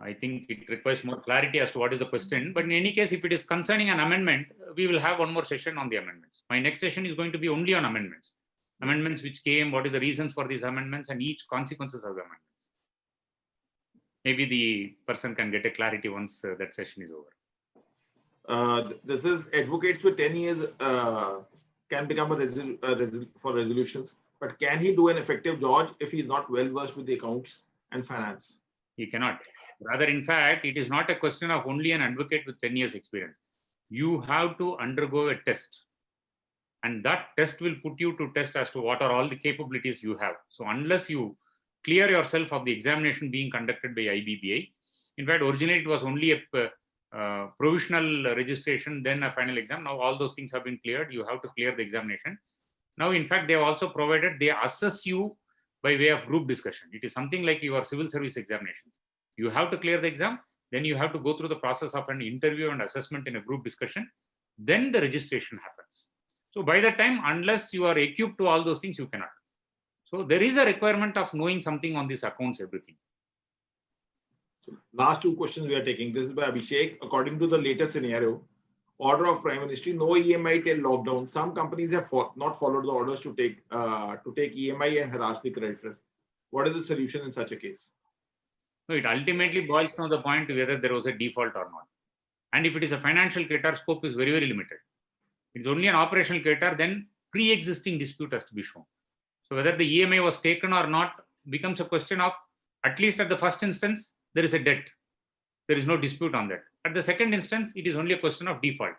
I think it requires more clarity as to what is the question. But in any case, if it is concerning an amendment, we will have one more session on the amendments. My next session is going to be only on amendments. Amendments which came, what is the reasons for these amendments, and each consequences of the amendments. Maybe the person can get a clarity once that session is over. This is advocates with 10 years can become for resolutions, but can he do an effective judge if he is not well versed with the accounts and finance? He cannot. Rather, in fact, it is not a question of only an advocate with 10 years experience. You have to undergo a test. And that test will put you to test as to what are all the capabilities you have. So unless you clear yourself of the examination being conducted by IBBI, in fact, originally it was only a provisional registration, then a final exam. Now all those things have been cleared. You have to clear the examination. Now, in fact, they have also provided, they assess you by way of group discussion. It is something like your civil service examinations. You have to clear the exam, then you have to go through the process of an interview and assessment in a group discussion, then the registration happens. So by that time, unless you are equipped to all those things, you cannot. So there is a requirement of knowing something on these accounts, everything. So last two questions we are taking. This is by Abhishek. According to the latest scenario, order of Prime Ministry, no EMI till lockdown. Some companies have not followed the orders to take EMI and harass the creditors. What is the solution in such a case? So it ultimately boils down to the point whether there was a default or not. And if it is a financial creditor, scope is very, very limited. If it's only an operational creditor, then pre-existing dispute has to be shown. So whether the EMI was taken or not becomes a question of, at least at the first instance, there is a debt. There is no dispute on that. At the second instance, it is only a question of default.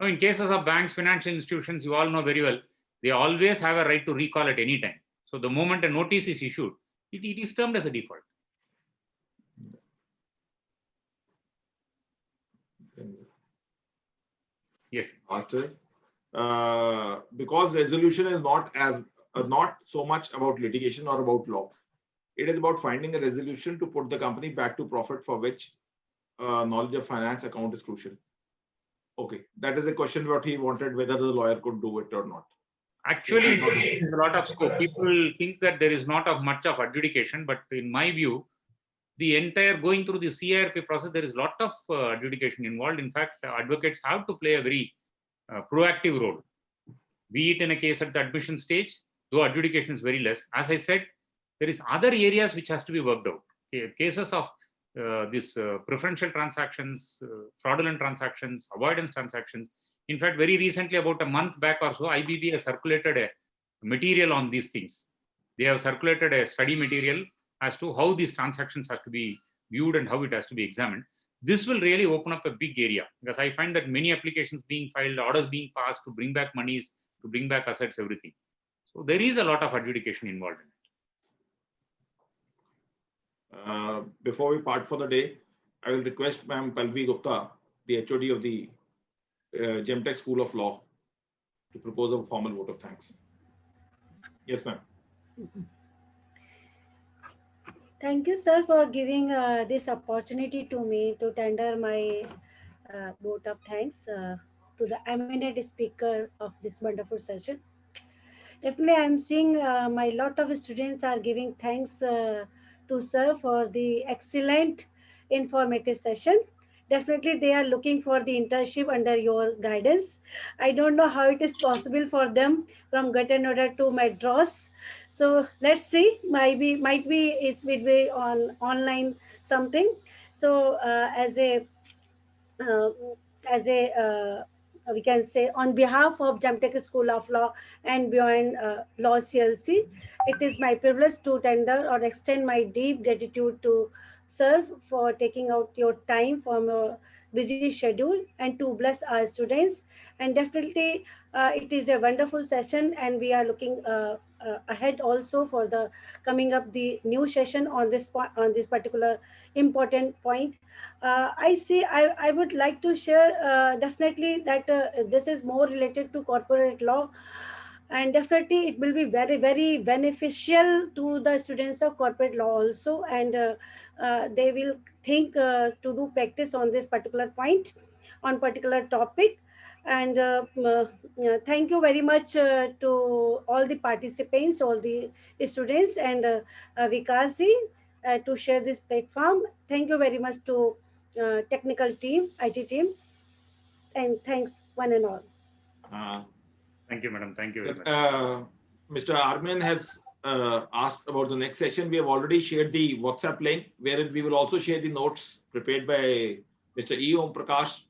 Now, in cases of banks, financial institutions, you all know very well, they always have a right to recall at any time. So the moment a notice is issued, it is termed as a default. Yes. After, because resolution is not so much about litigation or about law. It is about finding a resolution to put the company back to profit, for which knowledge of finance account is crucial. Okay, that is a question what he wanted, whether the lawyer could do it or not. Actually, there is a lot of scope. People think that there is not much of adjudication, but in my view, the entire going through the CIRP process, there is a lot of adjudication involved. In fact, advocates have to play a very proactive role, be it in a case at the admission stage, though adjudication is very less. As I said, there is other areas which has to be worked out. Okay, cases of this preferential transactions, fraudulent transactions, avoidance transactions. In fact, very recently, about a month back or so, IBB has circulated a material on these things. They have circulated a study material as to how these transactions have to be viewed and how it has to be examined. This will really open up a big area, because I find that many applications being filed, orders being passed to bring back monies, to bring back assets, everything. So there is a lot of adjudication involved in it. Before we part for the day, I will request Ma'am Pallavi Gupta, the HOD of the GemTech School of Law, to propose a formal vote of thanks. Yes, ma'am. Thank you, sir, for giving this opportunity to me to tender my vote of thanks to the eminent speaker of this wonderful session. Definitely, I'm seeing my lot of students are giving thanks to sir for the excellent informative session. Definitely, they are looking for the internship under your guidance. I don't know how it is possible for them from Gatanoda to Madras. So let's see. Might be it will be on online something. So uh, as a we can say on behalf of Jamtech School of Law and Beyond Law CLC, it is my privilege to tender or extend my deep gratitude to Sir for taking out your time from a busy schedule and to bless our students. And definitely, it is a wonderful session, and we are looking ahead also for the coming up the new session on this on this particular important point. I would like to share definitely that this is more related to corporate law, and definitely it will be very, very beneficial to the students of corporate law also, and they will think to do practice on this particular point, on particular topic. And yeah, thank you very much to all the participants, all the students, and Vikasi to share this platform. Thank you very much to technical team, IT team, and thanks one and all. Uh, Thank you, madam. Thank you very much. Mr. Armin has asked about the next session. We have already shared the WhatsApp link, wherein we will also share the notes prepared by Mr. E. Om Prakash,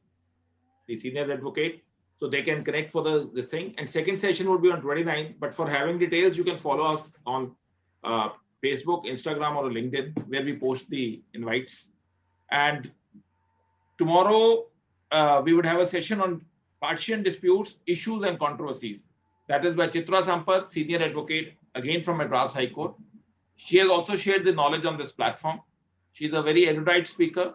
the senior advocate, so they can connect for this thing. And second session will be on 29. But for having details, you can follow us on Facebook, Instagram, or LinkedIn, where we post the invites. And tomorrow, we would have a session on partition disputes, issues, and controversies. That is by Chitra Sampath, senior advocate, again from Madras High Court. She has also shared the knowledge on this platform. She's a very erudite speaker.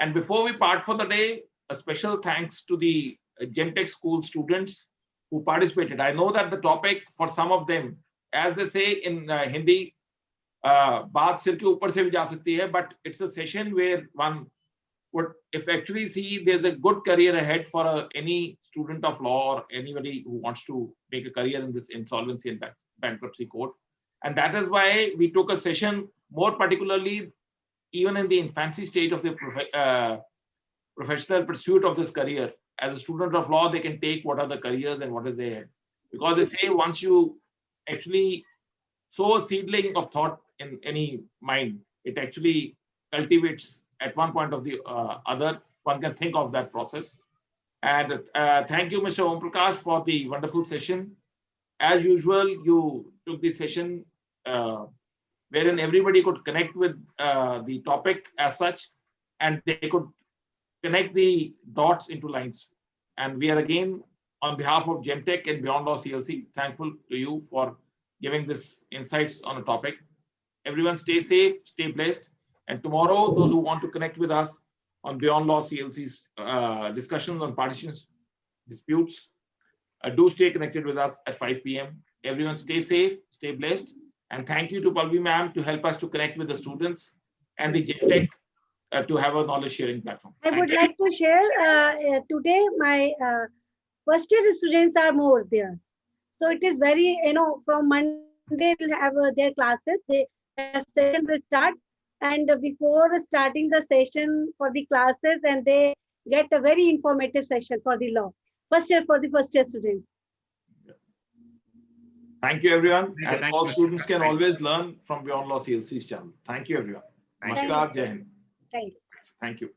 And before we part for the day, a special thanks to the Gemtech school students who participated. I know that the topic for some of them, as they say in Hindi, baat sir ke upar se bhi ja sakti hai, but it's a session where one would, if actually see there's a good career ahead for any student of law or anybody who wants to make a career in this insolvency and bankruptcy court. And that is why we took a session more particularly even in the infancy stage of the professional pursuit of this career. As a student of law, they can take what are the careers and what is their, because they say once you actually sow a seedling of thought in any mind, it actually cultivates at one point of the other. One can think of that process. And thank you, Mr. Om Prakash, for the wonderful session. As usual, you took the session wherein everybody could connect with the topic as such, and they could connect the dots into lines. And we are again, on behalf of Gemtech and Beyond Law CLC, thankful to you for giving this insights on a topic. Everyone stay safe, stay blessed. And tomorrow, those who want to connect with us on Beyond Law CLC's discussions on partitions, disputes, do stay connected with us at 5 p.m. Everyone stay safe, stay blessed. And thank you to Palvi ma'am to help us to connect with the students and the Gemtech to have a knowledge sharing platform. I would like to share today my first year students are more there. So it is very, from Monday they'll have their classes, their session will start. And before starting the session for the classes, and they get a very informative session for the law. First year for the first year students. Thank you, everyone. Thank you. And all students can always learn from Beyond Law CLC's channel. Thank you, everyone. Thank you. Namaskar, Jai Hind. Thank you. Thank you.